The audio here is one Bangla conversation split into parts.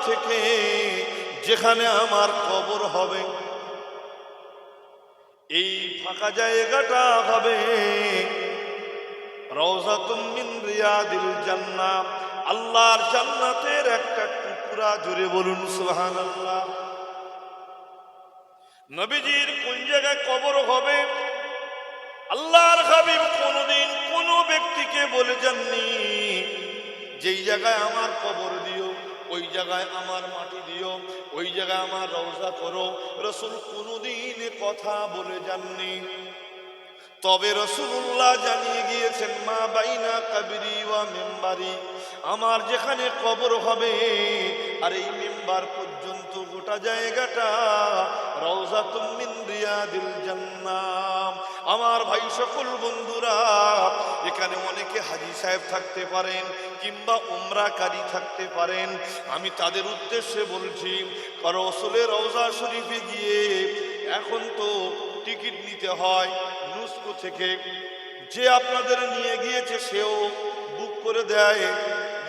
থেকে যেখানে আমার কবর হবে, এই ফাঁকা জায়গাটা হবে রওজাতুম মিন রিয়াদিল জান্নাহ, আল্লাহর জান্নাতের একটা টুকরা। জোরে বলুন সুবহানাল্লাহ। নবীজির কোন জায়গায় কবর হবে আল্লাহর হাবিব কোনদিন কোন ব্যক্তিকে বলে যাননি যেই জায়গায় আমার কবর দিও, ওই জায়গায় আমার মাটি দিও, ওই জায়গায় আমার রওজা করো। রাসূল কোনদিন কথা বলে যাননি। তবে রাসূলুল্লাহ জানিয়ে গিয়েছেন, মা বাইনা কাবরি ওয়া মিম্বারি, আমার যেখানে কবর হবে আর এই মিম্বার পর্যন্ত গোটা জায়গাটা রওজাতুম মিন রিয়াদিল জান্নাহ। আমার ভাই সকল বন্ধুরা, এখানে অনেকে হাজী সাহেব থাকতে পারেন কিংবা উমরাকারী থাকতে পারেন। আমি তাদের উদ্দেশ্যে বলছি, রাসূলের রওজা শরীফে গিয়ে এখন তো টিকিট নিতে হয় নুস্কো থেকে। যে আপনাদের নিয়ে গিয়েছে সেও বুক করে দেয়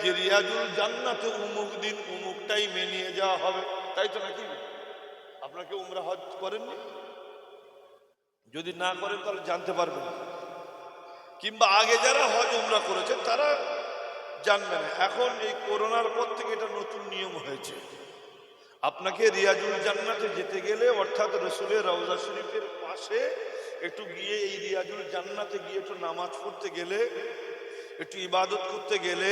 যে রিয়াজুল জান্নাতে উমুক দিন উমুক টাইমে নিয়ে যাওয়া হবে, তাই তো নাকি? আপনাকে উমরা হজ করেননি? যদি না করেন তাহলে জানতে পারবেন, কিংবা আগে যারা হজ উমরা করেছেন তারা জানবেন। এখন এই করোনার পর থেকে এটা নতুন নিয়ম হয়েছে। আপনাকে রিয়াজুল জান্নাতে যেতে গেলে, অর্থাৎ রাসূলের রওজা শরীফের পাশে একটু গিয়ে এই রিয়াজুল জান্নাতে গিয়ে একটু নামাজ পড়তে গেলে, একটু ইবাদত করতে গেলে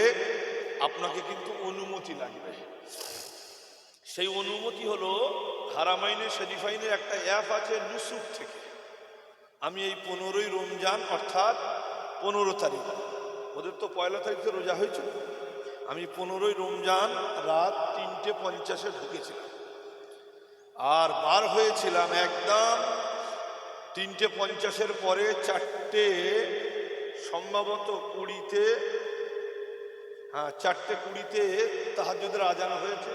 আপনাকে কিন্তু অনুমতি লাগবে। সেই অনুমতি হলো হারামাইনে শরীফাইনের একটা অ্যাপ আছে নুসুক থেকে। আমি এই 15ই রমজান অর্থাৎ 15 তারিখ, ওদের তো 1 তারিখে রোজা হয়েছিল, আমি 15ই রমজান রাত 3:50 ঢুকেছিলাম আর বার হয়েছিলাম একদম 3:50 পরে 4টে সম্ভবত 20-তে, হ্যাঁ 4:20 তাহাজ্জুদের আজান হয়েছে,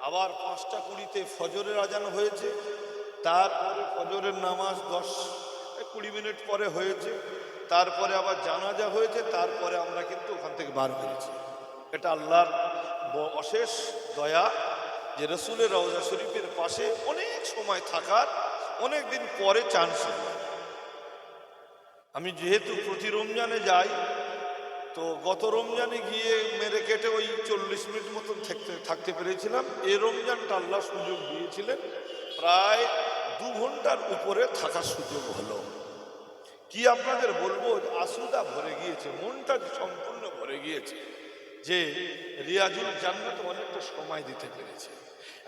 আবার 5:20 ফজরের আজান হয়েছে, তারপরে ফজরের নামাজ 10-20 মিনিট পরে হয়েছে, তারপরে আবার জানাজা হয়েছে, তারপরে আমরা কিন্তু ওখান থেকে বার হয়েছি। এটা আল্লাহর অশেষ দয়া যে রাসূলের রওজা শরীফের পাশে অনেক সময় থাকার, অনেক দিন পরে চান্স। আমি যেহেতু প্রতি রমজানে যাই, তো গত রমজানে গিয়ে মেরে কেটে ওই 40 মিনিট মতন থাকতে পেরেছিলাম। এই রমজানটা আল্লাহ সুযোগ দিয়েছিলেন, প্রায় 2 ঘন্টার উপরে থাকার সুযোগ হলো। কি আপনাদের বলবো, আসুদা ভরে গিয়েছে, মনটা সম্পূর্ণ ভরে গিয়েছে যে রিয়াজুল জান্নাতে অনেকটা সময় দিতে পেরেছে।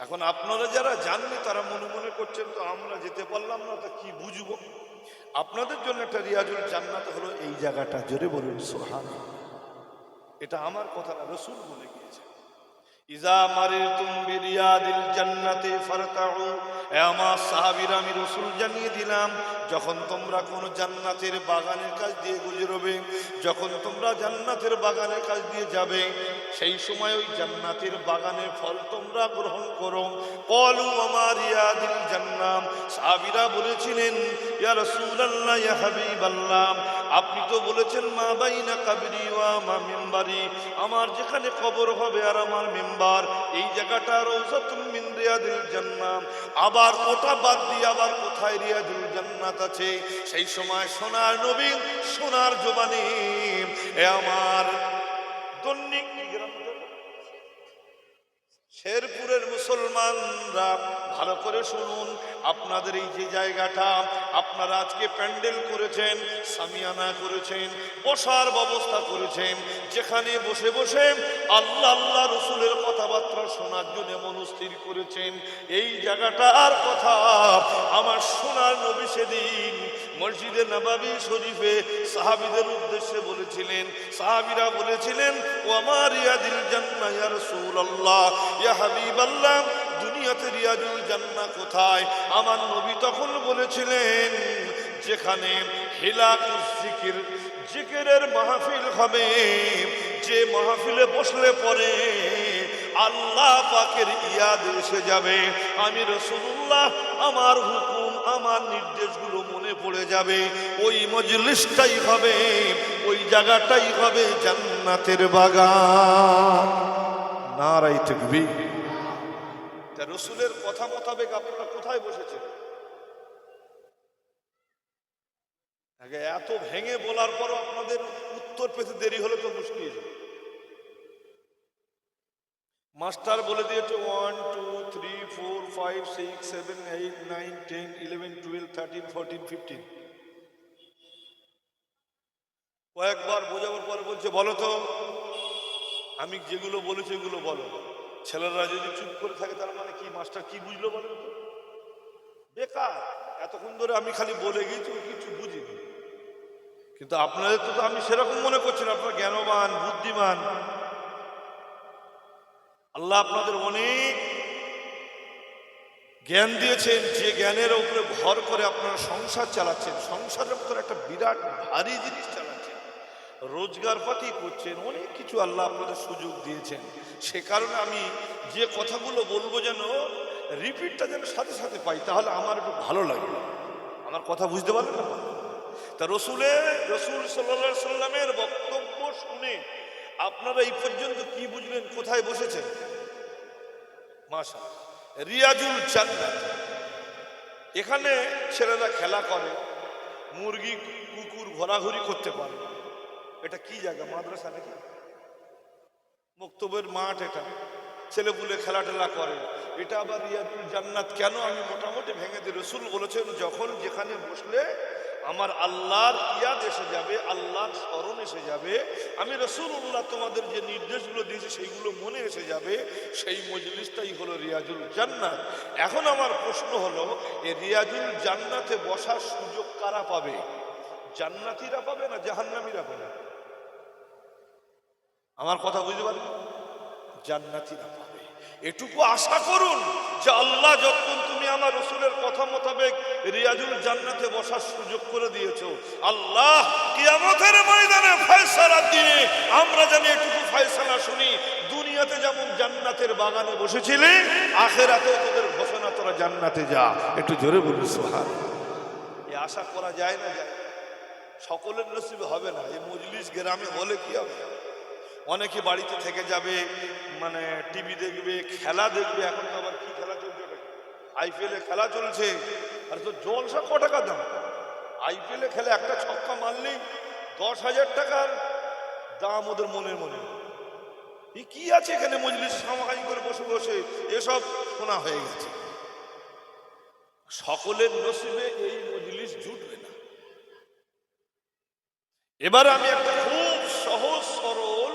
এখন আপনারা যারা জাননি তারা মনে মনে করছেন তো আমরা যেতে পারলাম না, তা কি বুঝবো? আপনাদের জন্য একটা রিয়াজুল জান্নাত হলো এই জায়গাটা। জোরে বলুন সুবহানাল্লাহ। এটা আমার কথা না, রাসূল বলে গিয়েছে, ইজা মারিতুম বিরিয়াদিল জান্নাতি ফারতাউ। আমার সাহাবীরা, আমি রাসূল জানিয়ে দিলাম, যখন তোমরা কোন জান্নাতের বাগানের কাছ দিয়ে গুজরবে, যখন তোমরা জান্নাতের বাগানের কাছ দিয়ে যাবে, সেই সময় ওই জান্নাতের বাগানের ফল তোমরা গ্রহণ করো। ক্বালু ওয়া রিয়াদিল জান্নাহ। সাহাবীরা বলেছিলেন, ইয়া রাসূলুল্লাহ, ইয়া হাবিবাল্লাহ, আপনি তো বলেছেন মা বাইনা কাবরি ওয়া মা মিম্বারি, আমার যেখানে কবর হবে আর আমার মিম্বার, এই জায়গাটা রওজাতুম মিন রিয়াদিল জান্নাহ। আবার ওটা বাদ দিয়ে আবার কোথায় রিয়াদুল জান্নাত আছে? সেই সময় সোনার নবী সোনার জবানে, এ আমার দৈনিক শেরপুরের মুসলমানরা ভালো করে শুনুন, আপনাদের এই যে জায়গাটা আপনারা আজকে প্যান্ডেল করেছেন, সামিয়ানা করেছেন, বসার ব্যবস্থা করেছেন, যেখানে বসে বসে আল্লাহ আল্লাহ রসুলের কথাবার্তা শোনার জন্য মনস্থির করেছেন, এই জায়গাটার কথা আমার সোনার নবী সেদিন মসজিদে নববী শরীফে সাহাবীদের উদ্দেশ্যে বলেছিলেন। সাহাবীরা বলেছিলেন, ওয়া রিয়াদিল জান্নাহ ইয়া রাসূলুল্লাহ, ইয়া হাবিবাল্লাহ, দুনিয়াতে রিয়াজুল জান্নাহ কোথায়? আমার নবী তখন বলেছিলেন, যেখানে হিলাকুজ জিকির, জিকিরের মাহফিল হবে, যে মাহফিলে বসলে পরে আল্লাহ পাকের ইয়াদ এসে যাবে, আমি রাসূলুল্লাহ আমার হুকুম আমার নির্দেশগুলো মনে পড়ে যাবে, ওই মজলিসটাই হবে, ওই জায়গাটাই হবে জান্নাতের বাগান। নারায়ে তাকবীর। তা রসুলের কথা মোতাবেক আপনারা কোথায় বসেছেন? আগে এত ভেঙে বলার পরও আপনাদের উত্তর পেতে দেরি হলে তো মুশকিল। মাস্টার বলে দিয়েছে 1 2 3 4 5 6 7 8 9 10 11 12 13 14 15। কয়েকবার বোঝাবার পরে বলছে বলো তো, আমি যেগুলো বলেছি এগুলো বলো। ছেলেরা যদি চুপ করে থাকে তার মানে কি? মাস্টার কি বুঝলো বলেন তো? বেকার। এতক্ষণ ধরে আমি খালি বলে গিয়েছি, কিছু বুঝিনি। কিন্তু আপনাদের তো আমি সেরকম মনে করছি না, আপনারা জ্ঞানবান বুদ্ধিমান। আল্লাহ আপনাদের অনেক জ্ঞান দিয়েছেন, যে জ্ঞানের উপরে ভর করে আপনারা সংসার চালাচ্ছেন। সংসারের মতো একটা বিরাট ভারী জিনিস চালাচ্ছেন, রোজগার পাতি করছেন, অনেক কিছু আল্লাহ আপনাদের সুযোগ দিয়েছেন। সে কারণে আমি যে কথাগুলো বলবো যেন রিপিটটা যেন সাথে সাথে পাই, তাহলে আমার একটু ভালো লাগবে। আমার কথা বুঝতে পারলেন না? তা রসুল সাল্লাল্লাহু আলাইহি সাল্লামের বক্তব্য শুনে আপনারা এই পর্যন্ত কি বুঝলেন? কোথায় বসেছেন? মাশাআল্লাহ, রিয়াজুল জান্নাত। এখানে ছেলেরা খেলা করে, মুরগি কুকুর ঘোরাঘুরি করতে পারে। এটা কি জায়গা? মাদ্রাসা নাকি মক্তবের মাঠ? এটা ছেলেপুলে খেলা টেলা করে, এটা আবার রিয়াজুল জান্নাত কেন? আমি মোটামুটি ভেঙে দিই। রসুল বলেছেন যখন যেখানে বসলে আমার আল্লাহর ইয়াদ এসে যাবে, আল্লাহর স্মরণ এসে যাবে, আমি রাসূলুল্লাহ তোমাদের যে নির্দেশগুলো দিয়েছি সেইগুলো মনে এসে যাবে, সেই মজলিসটাই হলো রিয়াজুল জান্নাত। এখন আমার প্রশ্ন হলো, এই রিয়াজুল জান্নাতে বসার সুযোগ কারা পাবে? জান্নাতীরা পাবে না জাহান্নামীরা পাবে? আমার কথা বুঝতে পারবেন? জান্নাতীরা পাবে। এটুকু আশা করুন যে আল্লাহ যখন তুমি আমার রসুলের কথা মোতাবেক রিয়াজুল জান্নাতে বসার সুযোগ করে দিয়েছো, আল্লাহ কিয়ামতের ময়দানে ফয়সালার দিনে আমরা জানি এটুকু ফয়সালা শুনি, দুনিয়াতে যেমন জান্নাতের বাগানে বসেছিলে, আখিরাতেও তোদের ঘোষণা তোরা জান্নাতে যা। একটু জোরে বলুন সুবহানাল্লাহ। এই আশা করা যায় না? যায়। সকলের নসিবে হবে না। এই মজলিস গ্রামে হলে কি হবে? অনেকে বাড়িতে থেকে যাবে, মানে টিভি দেখবে, খেলা দেখবে। এখন তো আবার কি খেলা চলছে? আইপিএল এ খেলা চলছে। আর তো জলসা ক টাকা দাম? আইপিএল এ খেলে একটা ছক্কা মারলেই 10,000 টাকার দাম ওদের মনের মনে। কি আছে এখানে? মজলিস সামাগাই করে বসে বসে এসব শোনা হয়ে গেছে। সকলের নসিবে এই মজলিস জুটবে না। এবার আমি একটা খুব সহজ সরল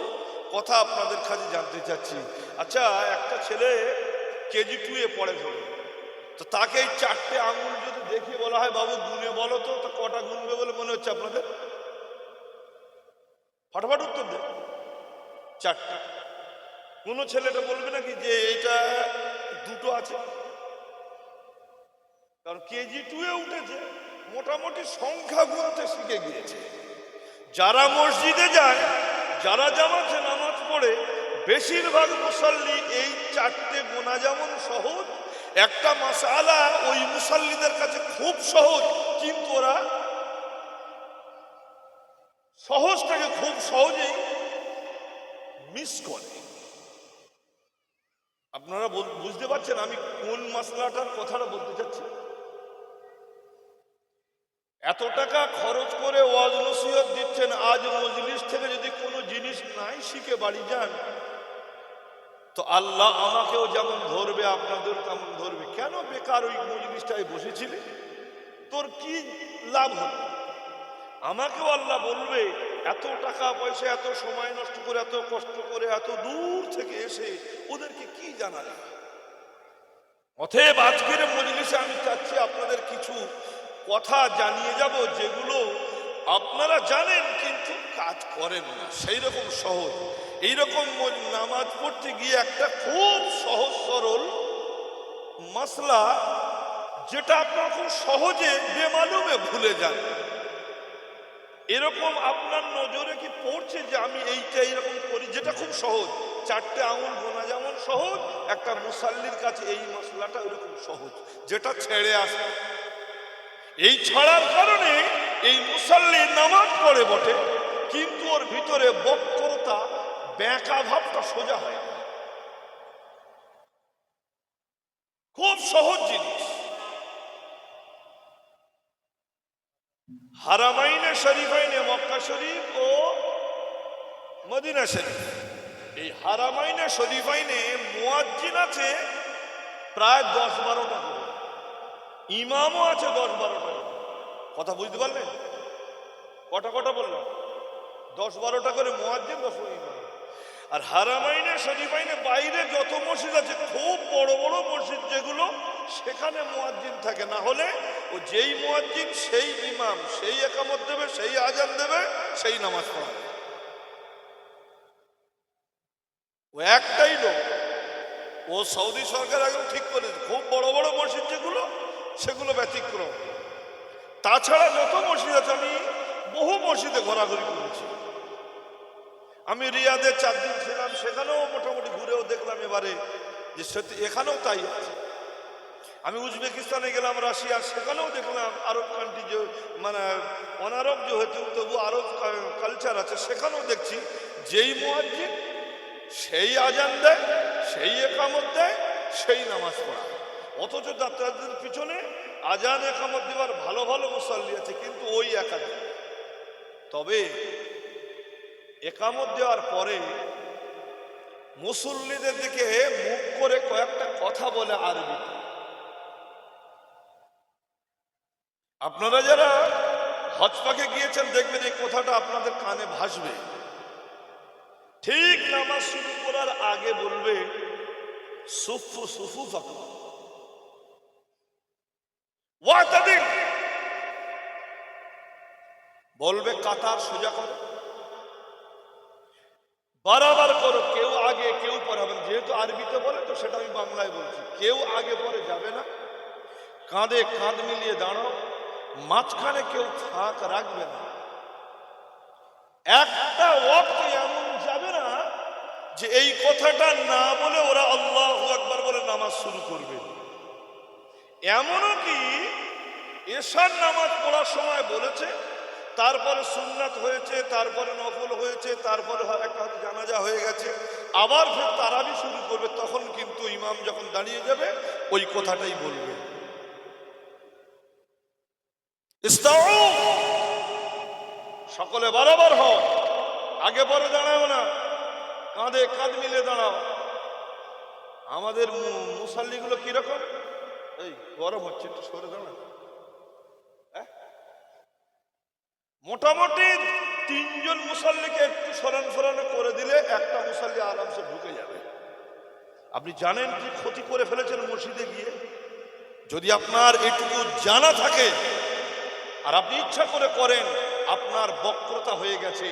কথা আপনাদের কাছে জানতে চাচ্ছি। আচ্ছা, একটা ছেলে কেজি 2 এ পড়ে ধরো, তো তাকে এই 4টে আঙুল যদি দেখিয়ে বলা হয় বাবু গুনে বলো তো, কটা গুনবে বলে মনে হচ্ছে আপনাদের? ফটাফট উত্তর দেন। 4টা। কোনো ছেলেটা বলবে নাকি যে এটা 2টো আছে? কারণ কেজি 2 এ উঠেছে, মোটামুটি সংখ্যা গুনতে শিখে গিয়েছে। যারা মসজিদে যায়, যারা জামাতে নামাজ পড়ে, বেশিরভাগ মুসাল্লি এই 4টে গোনা যেমন সহজ, একটা মাসআলা ওই মুসাল্লিদের কাছে খুব সহজ, কিন্তু ওরা সহজটাকে খুব সহজেই মিস করে। আপনারা বুঝতে পারছেন আমি কোন মাসলাটার কথাটা বলতে চাচ্ছি? এত টাকা খরচ করে ওয়াজ নসিহত দিচ্ছেন, আজ মজলিস থেকে যদি কোনো জিনিস নাই শিখে বাড়ি যান, তো আল্লাহ আমাকেও যেমন ধরবে আপনাদের তেমন ধরবে। কেন বেকার ওই মজলিসটায় বসেছিলে? তোর কি লাভ হলো? আমাকেও আল্লাহ বলবে এত টাকা পয়সা, এত সময় নষ্ট করে, এত কষ্ট করে, এত দূর থেকে এসে ওদেরকে কি জানালে? অতএব আজকের মজলিসে আমি চাচ্ছি আপনাদের কিছু কথা জানিয়ে যাব, যেগুলো আপনারা জানেন কিন্তু কাজ করেন না, সেই রকম সহজ। এইরকম নামাজ পড়তে গিয়ে একটা খুব সহজ সরল মাসলা, যেটা আপনারা খুব সহজে বেমালুমে ভুলে যান। এরকম আপনার নজরে কি পড়ছে যে আমি এইটা এইরকম করি, যেটা খুব সহজ? 4টে আঙুল গোনা যেমন সহজ, একটা মুসাল্লির কাছে এই মশলাটা ওরকম সহজ, যেটা ছেড়ে আসে। এই ছাড়ার কারণে এই মুসাল্লি নামাজ পড়ে বটে, কিন্তু ওর ভিতরে বক্রতা, ব্যাকা ভাবটা সোজা হয় না। খুব সহজ জিনিস। হারামাইনে শরীফাইনে, মক্কা শরীফ ও মদিনা শরীফ, এই হারামাইনে শরীফাইনে মুয়াজ্জিন আছে প্রায় 10-12টা করে, ইমামও আছে 10-12টা করে। কথা বুঝতে পারলেন? কটা বললাম? 10-12টা করে মুয়াজ্জিন, 10 ইমাম। আর হারামাইনে শরীফাইনে বাইরে যত মসজিদ আছে, খুব বড় বড় মসজিদ যেগুলো, সেখানে মুয়াজ্জিন থাকে। না হলে ও যেই মুয়াজ্জিন সেই ইমাম, সেই একামত দেবে, সেই আজান দেবে, সেই নামাজ পড়াবে। ও একটাই লোক। ও সৌদি সরকার একদম ঠিক করেছে, খুব বড় বড় মসজিদ যেগুলো, সেগুলো ব্যতিক্রম। তাছাড়া যত মসজিদ আছে, আমি বহু মসজিদে ঘোরাঘুরি করেছি। আমি রিয়াদে 4 দিন ছিলাম, সেখানেও মোটামুটি ঘুরেও দেখলাম এবারে যে সত্যি এখানেও তাই আছে। আমি উজবেকিস্তানে গেলাম, রাশিয়া, সেখানেও দেখলাম আরব কান্ট্রি, যে মানে অনারব যেহেতু, তবু আরব কালচার আছে, সেখানেও দেখছি যেই মুয়াজ্জিন সেই আজান দেয়, সেই একামত দেয়, সেই নামাজ পড়া। অথচ যাত্রাদের পিছনে আজান একামত দেওয়ার ভালো ভালো মুসাল্লি আছে, কিন্তু ওই একাধিক। তবে একামত দেওয়ার পরে মুসল্লিদের দিকে মুখ করে কয়েকটা কথা বলে আরবি। আপনারা যারা হজ পাকে গিয়েছেন দেখবেন এই কথাটা আপনাদের কানে ভাসবে। ঠিক নামাজ শুরু করার আগে বলবে সুফু সুফু ফাকু ওয়াতাদিল, বলবে কাতার সোজা করো, বরাবর করো, কেউ আগে কেউ পরে হবে। যেহেতু আরবিতে বলে তো সেটা আমি বাংলায় বলছি। কেউ আগে পরে যাবে না, কাঁধে কাঁধ মিলিয়ে দাঁড়াও, মাঝখানে কেউ ফাঁক রাখবে না। একটা ওয়াক্ত এমন যাবে না যে এই কথাটা না বলে ওরা আল্লাহু আকবার বলে নামাজ শুরু করবে। এমনও কি এশার নামাজ পড়ার সময় বলেছে, তারপরে সুন্নাত হয়েছে, তারপরে নফল হয়েছে, তারপরে একটা জানাজা হয়ে গেছে, আবার ফের তারাবি শুরু করবে। তখন কিন্তু ইমাম যখন দাঁড়িয়ে যাবে ওই কথাটাই বলবে, ইস্তাউ, সকলে বরাবর হও, আগে পরে দাঁড়াও না, কাঁধে কাঁধ মিলে দাঁড়াও। আমাদের মুসাল্লিগুলো কিরকম? এই গরম হচ্ছে, একটু সরে দাঁড়া। মোটামুটি 3 জন মুসাল্লিকে একটু সরানো করে দিলে একটা মুসাল্লি আরামসে ঢুকে যাবে। আপনি জানেন কি ক্ষতি করে ফেলেছেন মসজিদে গিয়ে? যদি আপনার এটুকু জানা থাকে আর আপনি ইচ্ছা করে করেন, আপনার বক্রতা হয়ে গেছে।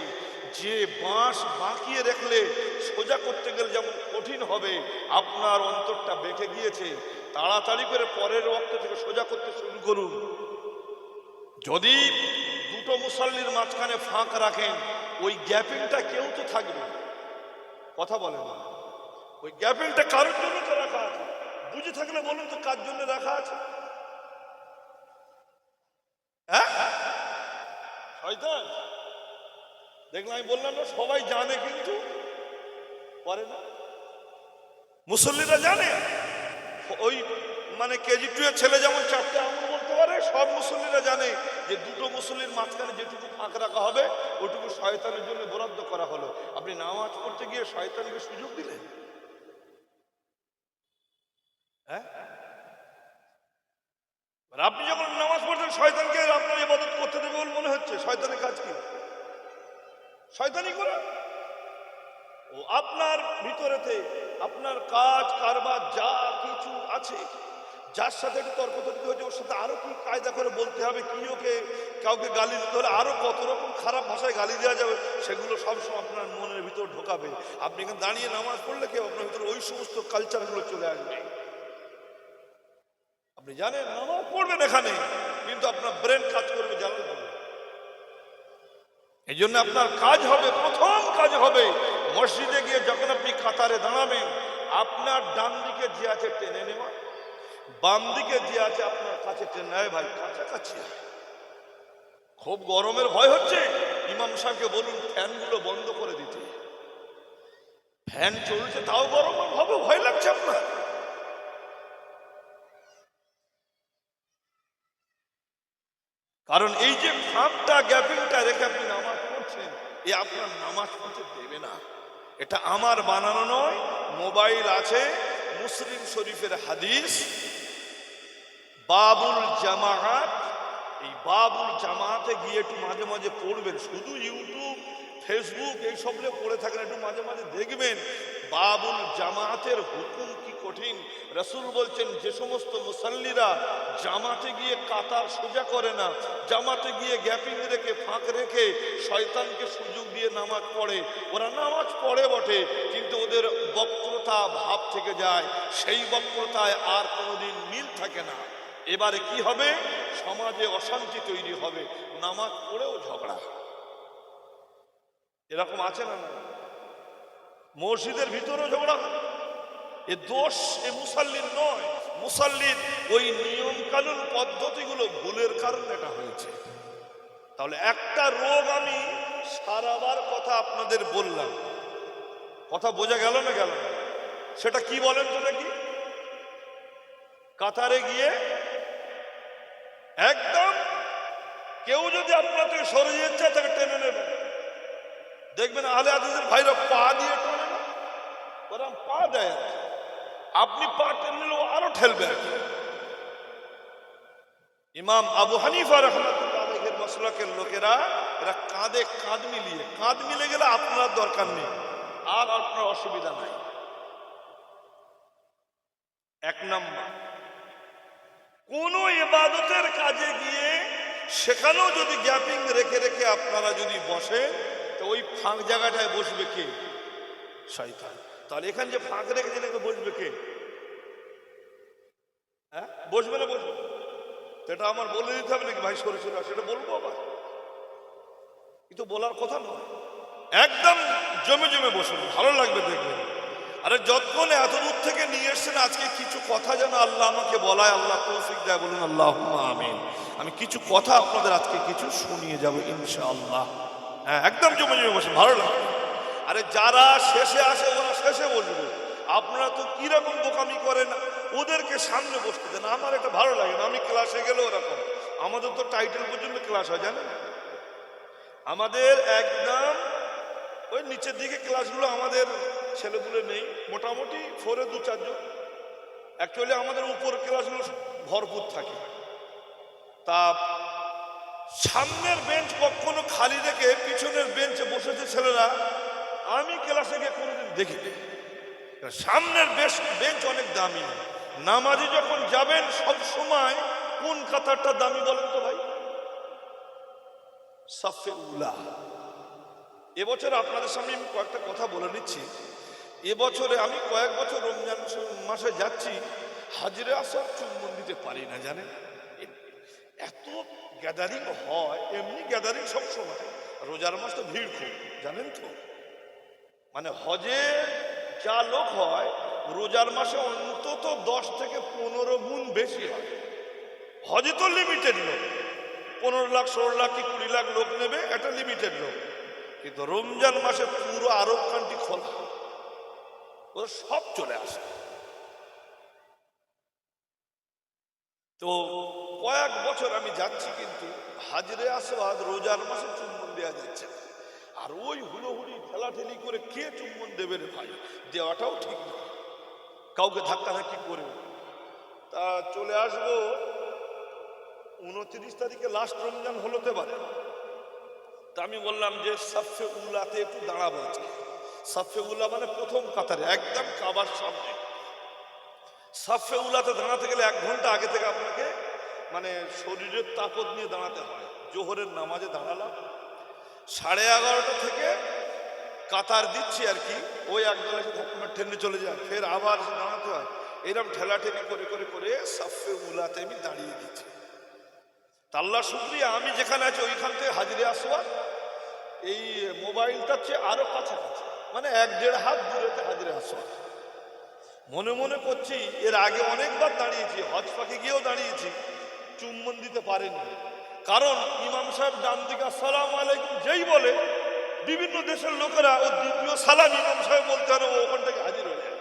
যে বাঁশ বাঁকিয়ে রাখলে সোজা করতে গেলে যেমন কঠিন হবে, আপনার অন্তরটা বেঁকে গিয়েছে। তাড়াতাড়ি করে পরের ওয়াক্ত থেকে সোজা করতে শুরু করুন। যদি দুটো মুসাল্লির মাঝখানে ফাঁক রাখেন, ওই গ্যাপিংটা কেউ তো থাকবে, কথা বলেন না। ওই গ্যাপিংটা কারোর জন্য তো রাখা আছে। বুঝে থাকলে বলুন তো কার জন্য রাখা আছে? হ্যাঁ, শয়তান। দেখলাম, আমি বললাম না, সবাই জানে কিন্তু পারে না। মুসল্লিরা জানে। ওই মানে কেজি 2 এর ছেলে যেমন 4টে আঙুল বলতে পারে, সব মুসল্লিরা জানে যে দুটো মুসল্লির মাঝখানে যেটুকু ফাঁক রাখা হবে ওইটুকু শয়তানের জন্য বরাদ্দ করা হলো। আপনি নামাজ পড়তে গিয়ে শয়তানকে সুযোগ দিলেন? হ্যাঁ, আপনি যখন নামাজ পড়ছেন, শয়তানকে আপনার ইবাদত করতে দেবে বলে মনে হচ্ছে। শয়তানের কাজ কি? শয়তানি করে। ও আপনার ভিতরেতে আপনার কাজ কারবার যা কিছু আছে, যার সাথে একটু তর্কতর্কি হয়েছে, ওর সাথে আরো কি কায়দা করে বলতে হবে, কি ওকে কাউকে গালি দিতে হলে আরো কত রকম খারাপ ভাষায় গালি দেওয়া যাবে, সেগুলো সবসময় আপনার মনের ভিতর ঢোকাবে। আপনি এখানে দাঁড়িয়ে নামাজ পড়লে কেউ আপনার ভিতরে ওই সমস্ত কালচারগুলো চলে আসবে। আপনি জানেন নামাজ পড়বেন এখানে, কিন্তু আপনার ব্রেন কাজ করবে, জানেন হবে। এই জন্য আপনার কাজ হবে, প্রথম কাজ হবে মসজিদে গিয়ে যখন আপনি কাতারে দাঁড়াবেন, আপনার ডান দিকে যে আছে টেনে নেওয়া, বাম দিকে যে আছে আপনার কাছে টেনে নেয়। ভাই কাছাকাছি, খুব গরমের ভয় হচ্ছে, ইমাম সাহেবকে বলুন ফ্যানগুলো বন্ধ করে দিতে। ফ্যান চলছে তাও গরম হবে, ভয় লাগছে আপনার। কারণ এই যে ফাঁকটা গ্যাপিংটা রেখে আপনি নামাজ পড়ছেন, এ আপনার নামাজ পড়তে দেবে না। এটা আমার বানানো নয়, মোবাইল আছে, মুসলিম শরীফের হাদিস, বাবুল জামাআত। এই বাবুল জামাতে গিয়ে একটু মাঝে মাঝে পড়বেন, শুধু ইউটিউব ফেসবুক এইসব পড়ে থাকেন, একটু মাঝে মাঝে দেখবেন বাবুল জামাতের হুকুম কি কঠিন। রাসূল বলছেন যে সমস্ত মুসাল্লিরা জামাতে গিয়ে কাতার সোজা করে না, জামাতে গিয়ে গ্যাপিং রেখে ফাঁক রেখে শয়তানকে সুযোগ দিয়ে নামাজ পড়ে, ওরা নামাজ পড়ে বটে কিন্তু ওদের বক্রতা ভাব থেকে যায়, সেই বক্রতায় আর কোনোদিন মিল থাকে না। এবারে কি হবে, সমাজে অশান্তি তৈরি হবে, নামাজ পড়েও ঝগড়া। এরকম আছে না? মসজিদের ভিতরেও ঝগড়া। এ দোষ এ মুসাল্লির নয়, মুসাল্লির ওই নিয়ম কানুন পদ্ধতিগুলো ভুলের কারণে এটা হয়েছে। তাহলে একটা রোগ আমি সারাবার কথা আপনাদের বললাম, কথা বোঝা গেল না গেল না? সেটা কি বলেন তো নাকি? কাতারে গিয়ে একদম কেউ যদি আপনার থেকে সরে যেতে চায় তাকে টেনে নেবেন। দেখবেন আহলে হাদিসের ভাইরা পা দিয়ে টেনে না, ওরা পা দেয়, আপনি পা টেনে নিলে আরো ঠেলবে। ইমাম আবু হানিফা রাহমাতুল্লাহ আলাইহির মাসলাকের লোকেরা এরা কাঁধে কাঁধ মিলিয়ে, কাঁধ মিলে গেলে আপনার দরকার নেই, আর আপনার অসুবিধা নাই। এক নাম্বার, কোন ইবাদতের কাজে গিয়ে সেখানেও যদি গ্যাপিং রেখে রেখে আপনারা যদি বসেন, তো ওই ফাঁক জায়গাটায় বসবে কে? শয়তান। তাহলে এখানে যে ফাঁক রেখেছেন এখানে বসবে কে? হ্যাঁ, বসবে না বসবে? এটা আমার বলে দিতে হবে নাকি ভাই সরে সরে? সেটা বলবো আবার, কিন্তু বলার কথা নয়। একদম জমে জমে বসুন, ভালো লাগবে দেখবেন। আরে যতক্ষণ এত দূর থেকে নিয়ে এসছেন, আজকে কিছু কথা যেন আল্লাহ আমাকে বলায়, আল্লাহ তৌফিক দেয়, বলুন আল্লাহুম্মা আমিন। আমি কিছু কথা আপনাদের আজকে কিছু শুনিয়ে যাবো ইনশাআল্লাহ। হ্যাঁ, একদম জমে জমে বসুন, ভালো লাগবে। আরে যারা শেষে আসে ওরা শেষে বসবে, আপনারা তো কিরকম বোকামি করেন, ওদেরকে সামনে বসতে দেন। আমার এটা ভালো লাগে না, আমি ক্লাসে গেলে ওরকম। আমাদের তো টাইটেল পর্যন্ত ক্লাস হয় জানেন, আমাদের একদম ওই নিচের দিকে ক্লাসগুলো আমাদের ছেলেগুলো নেই, মোটামুটি 4-এ 2-4 জন। অ্যাকচুয়ালি আমাদের উপর ক্লাসগুলো ভরপুর থাকে। তা সামনের বেঞ্চ কখনো খালি রেখে পিছনের বেঞ্চে বসেছে ছেলেরা, আমি ক্লাসে গিয়ে কোনোদিন দেখিনি। সামনের বেঞ্চ অনেক দামি। নামাজি যখন যাবেন সব সময় কোন কাতারটা দামি বলেন তো ভাই? সাফে উলা। এবছর আপনাদের সামনে আমি কয়েকটা কথা বলে নিচ্ছি। এবছরে আমি কয়েক বছর রমজান মাসে যাচ্ছি, হাজরে আসর চুম্বন দিতে পারি না জানেন। এত গ্যাদারিং হয়, এমনি গ্যাদারিং সবসময়, রোজার মাস তো ভিড় খুব জানেন তো। মানে হজে যা লোক হয় রোজার মাসে অন্তত 10 থেকে 15 গুণ বেশি হয়। হজে তো লিমিটেড লোক, 15 লাখ 16 লাখ কি 20 লাখ লোক নেবে, এটা লিমিটেড লোক। কিন্তু রমজান মাসে পুরো আরব কান্ট্রি খোলা, ওরা সব চলে আসে। তো কয়েক বছর আমি যাচ্ছি, কিন্তু হাজরে আসওয়াদ রোজার মাসে চুম্বন দেওয়া যাচ্ছে না। আর ওই হুড়োহুড়ি ঠেলাঠেলি করে কে চুম্বন দেবে রে ভাই? দেওয়াটাও ঠিক না, কাউকে ধাক্কাধাক্কি করে। তা চলে আসবো 29 তারিখে, লাস্ট রমজান হতে পারে। তা আমি বললাম যে সাফে উলাতে একটু দাঁড়াবো আজকে। সাফে উলা মানে প্রথম কাতারে, একদম কাবার সামনে। সাফে উলাতে দাঁড়াতে গেলে 1 ঘন্টা আগে থেকে আপনাকে মানে শরীরের তাকত নিয়ে দাঁড়াতে হয়। জোহরের নামাজে দাঁড়ালাম, 11:30 থেকে কাতার দিচ্ছি আর কি, ওই একদল এসে ট্রেনে চলে যায়, ফের আবার দাঁড়াতে হয়। এরকম ঠেলাঠেলি করে করে করে সাফে উলাতে আমি দাঁড়িয়ে দিচ্ছি। আল্লাহ শুকরিয়া, আমি যেখানে আছি ওইখান থেকে হাজরে আসওয়াদ এই মোবাইলটার চেয়ে আরো কাছাকাছি, মানে 1-1.5 হাত দূরেতে হাজরে আসওয়াদ। মনে মনে করছি এর আগে অনেকবার দাঁড়িয়েছি, হজ পাকে গিয়েও দাঁড়িয়েছি, চুম্বন দিতে পারেনি। কারণ ইমাম সাহেব ডান দিকে আসসালামু আলাইকুম যেই বলে, বিভিন্ন দেশের লোকেরা ও দ্বিতীয় সালাম ইমাম সাহেব বলতে পারে, ও ওখান থেকে হাজির হয়ে যায়।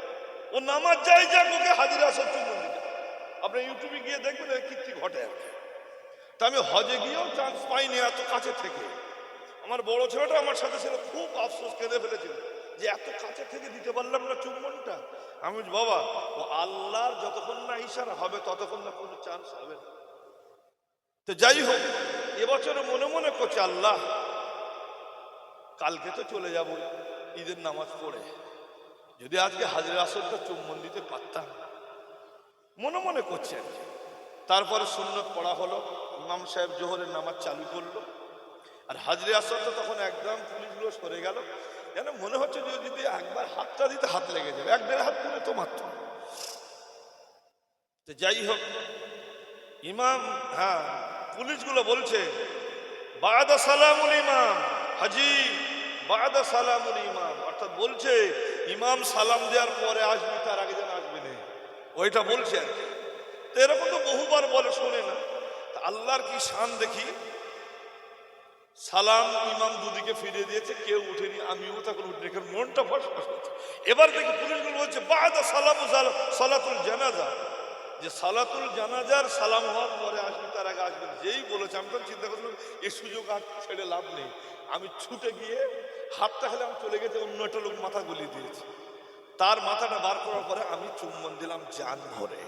ও নামাজ যাই যাক, ওকে হাজির আসার চুম্বন দিতে। আপনি ইউটিউবে গিয়ে দেখবেন কীর্তি ঘটে। তা আমি হজে গিয়েও চান্স পাইনি এত কাছে থেকে। আমার বড় ছেলেটা আমার সাথে ছিল, খুব আফসোস, কেঁদে ফেলেছিল যে এত কাছে থেকে দিতে পারলাম না চুম্বনটা। আমি বলছি, বাবা ও আল্লাহর যতক্ষণ না ইশারা হবে ততক্ষণ না কোনো চান্স হবে না। তো যাই হোক, এবছরে মনে মনে করছে আল্লাহ কালকে তো চলে যাব ঈদের নামাজ পড়ে, যদি আজকে হাজরে আসরটা চুম্বন দিতে পারতাম, মনে মনে করছে আর কি। তারপরে সুন্নত পড়া হলো, ইমাম সাহেব জোহরের নামাজ চালু করলো, আর হাজরে আসরটা তখন একদম পুলিশগুলো সরে গেল, যেন মনে হচ্ছে যে যদি একবার হাতটা দিতে হাত লেগে যাবে, 1-1.5 হাত দিলে তো মাত্র। তো যাই হোক, ইমাম, হ্যাঁ, পুলিশগুলো বলছে বাদা সালামুল ইমাম হাজি, বাদা সালামুল ইমাম, অর্থাৎ বলছে ইমাম সালাম দেওয়ার পরে আসবি, তার আগে যেন আসবি না, ওইটা বলছে আর কি। তো এরকম তো বহুবার বলে, শোনে না। আল্লাহর কি শান দেখি, সালাম ইমাম দুদিকে ফিরিয়ে দিয়েছে, কেউ উঠেনি, আমিও তখন উঠে রেখে মনটা ফসফস করছে। এবার দেখি পুলিশগুলো বলছে বাদা সালামু সালাতুল জানাজা, যে সালাতুল জানাজার সালাম হওয়ার পরে আসবি, তার আগে আসবেন। যেই বলেছে আমি তখন চিন্তা করলাম এই সুযোগ আর ছেড়ে লাভ নেই। আমি ছুটে গিয়ে হাতটা খেলে আমি চলে গেছে, অন্য একটা লোক মাথা গলিয়ে দিয়েছে, তার মাথাটা বার করার পরে আমি চুম্বন দিলাম জান ভরে।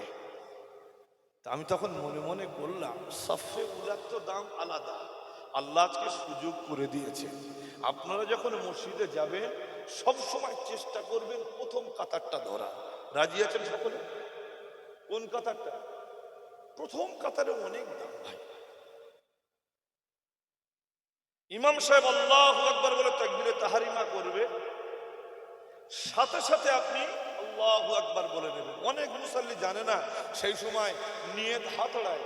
তা আমি তখন মনে মনে বললাম সফে উলার তো দাম আলাদা, আল্লাহ আজকে সুযোগ করে দিয়েছে। আপনারা যখন মসজিদে যাবেন সব সময় চেষ্টা করবেন প্রথম কাতারটা ধরা। রাজি আছেন সকলে? কোন কাতারটা? প্রথম কাতারে অনেক দাম ভাই। ইমাম সাহেব আল্লাহু আকবার বলে তাকবীরে তাহরিমা করবে, সাথে সাথে আপনি আল্লাহু আকবার বলে নেবেন। অনেক মুসাল্লি জানে না, সেই সময় নিয়ত হাতড়ায়,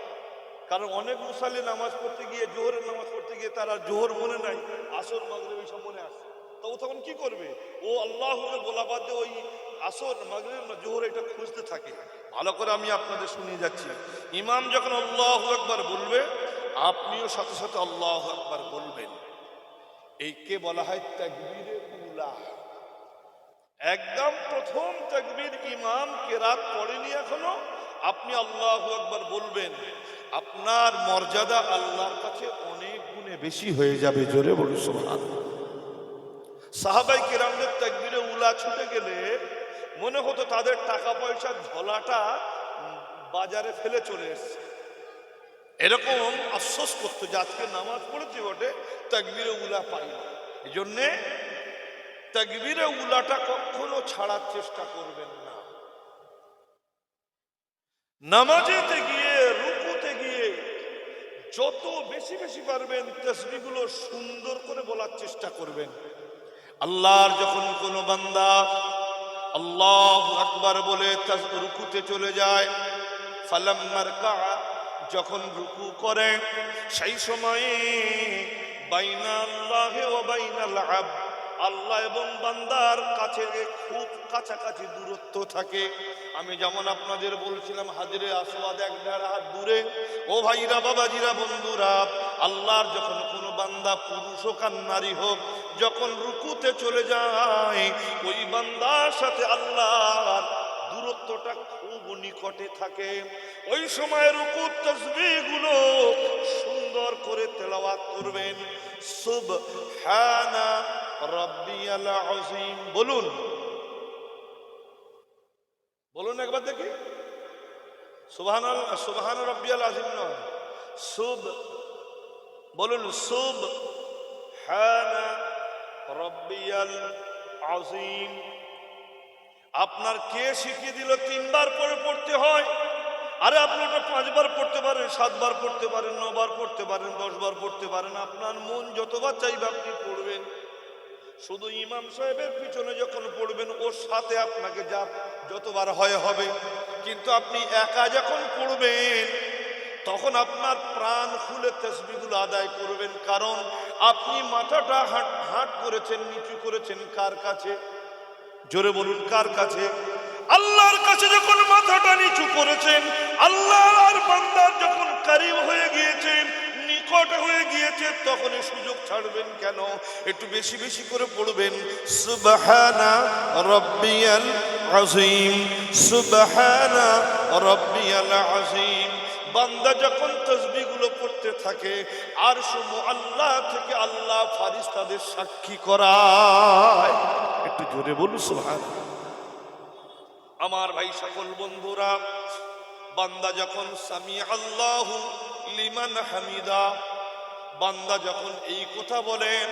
কারণ অনেক মুসাল্লি নামাজ পড়তে গিয়ে, জোহরের নামাজ পড়তে গিয়ে তারা জোহর মনে নাই, আসর মাগরিব এইসব মনে আসে, তো ও তখন কি করবে, ও আল্লাহু বলা বাদ দিয়ে ওই আসর মাগরিব না জোহর এটা খুঁজতে থাকে। ভালো করে আমি আপনাদের শুনিয়ে যাচ্ছি, ইমাম যখন আল্লাহু আকবার বলবে আপনিও সাথে সাথে আল্লাহু আকবার বলবেন। এইকে বলা হয় তাকবীরে উলা। একদম প্রথম তাকবীর ইমাম কেরাত পড়েনি এখনো, আপনি আল্লাহু আকবার বলবেন, আপনার মর্যাদা আল্লাহর কাছে অনেক গুণে বেশি হয়ে যাবে। জোরে বলুন সুবহানাল্লাহ। সাহাবায়ে কেরামদের তাকবীরে উলা ছুটে গেলে মনে হতো তাদের টাকা পয়সার ঝোলাটা বাজারে ফেলে চলে এসছে, এরকম আফসোস করতো যে আজকে নামাজ পড়েছি বটে তাকবীরে উলা পাই না। এই জন্যে তাকবীরে উলাটা কখনো ছাড়ার চেষ্টা করবেন না। নামাজেতে গিয়ে, রুকুতে গিয়ে যত বেশি বেশি পারবেন তাসবিহগুলো সুন্দর করে বলার চেষ্টা করবেন। আল্লাহর যখন কোনো বান্দা আল্লাহু আকবার বলে রুকুতে চলে যায়, ফালাম্মার কা, যখন রুকু করে, সেই সময়ে বাইনা আল্লাহি ওয়া বাইনাল আবদ, আল্লাহ এবং বান্দার কাছে খুব কাছাকাছি দূরত্ব থাকে। আমি যেমন আপনাদের বলছিলাম হাজরে আসওয়াদ 1.5 হাত দূরে। ও ভাইরা, বাবাজিরা, বন্ধুরা, আল্লাহর যখন কোনো বান্দা পুরুষ হোক আর নারী হোক যখন রুকুতে চলে যায়, ওই বান্দার সাথে আল্লাহর দূরত্বটা খুব নিকটে থাকে। ওই সময় রুকুর তাসবিহগুলো সুন্দর করে তেলাওয়াত করবেন। সুবহানা রাব্বিয়াল আযীম বলুন, বলুন একবার দেখি। সুবহানাল্লাহ, সুবহান রাব্বিয়াল আযীম নয়, বলুন সুবহানা রাব্বিয়াল আযীম। আপনার কে শিখিয়ে দিল 3 বার করে পড়তে হয়? আরে আপনি ওটা 5 বার পড়তে পারেন, 7 বার পড়তে পারেন, 9 বার পড়তে পারেন, 10 বার পড়তে পারেন, আপনার মন যতবার চাইবে আপনি পড়বেন। শুধু ইমাম সাহেবের পিছনে যখন পড়বেন ওর সাথে আপনাকে যা যতবার হয় হবে, কিন্তু আপনি একা যখন পড়বেন তখন আপনার প্রাণ খুলে তাসবিহগুলো আদায় করবেন, কারণ আপনি মাথাটা হাঁট করেছেন, নিচু করেছেন কার কাছে? জোরে বলুন, কার কাছে? আল্লাহর কাছে যখন মাথাটা নিচু করেছেন, আল্লাহর বান্দার যখন কারীব হয়ে গিয়েছেন, নিকট হয়ে গিয়েছে, তখন সুযোগ ছাড়বেন কেন? একটু বেশি বেশি করে পড়বেন। সুবহানা রাব্বিয়াল আযীম, সুবহানা রাব্বিয়াল আযীম। বান্দা যখন তাসবিহগুলো পড়তে থাকে আরশ মুআল্লা থেকে আল্লাহ ফারিস্তাদের সাক্ষী করায়। একটু জোরে বলুন সুবহানাল্লাহ। আমার ভাই সকল বন্ধুরা, বান্দা যখন সামি আল্লাহু লিমান হামিদা, বান্দা যখন এই কথা বলেন,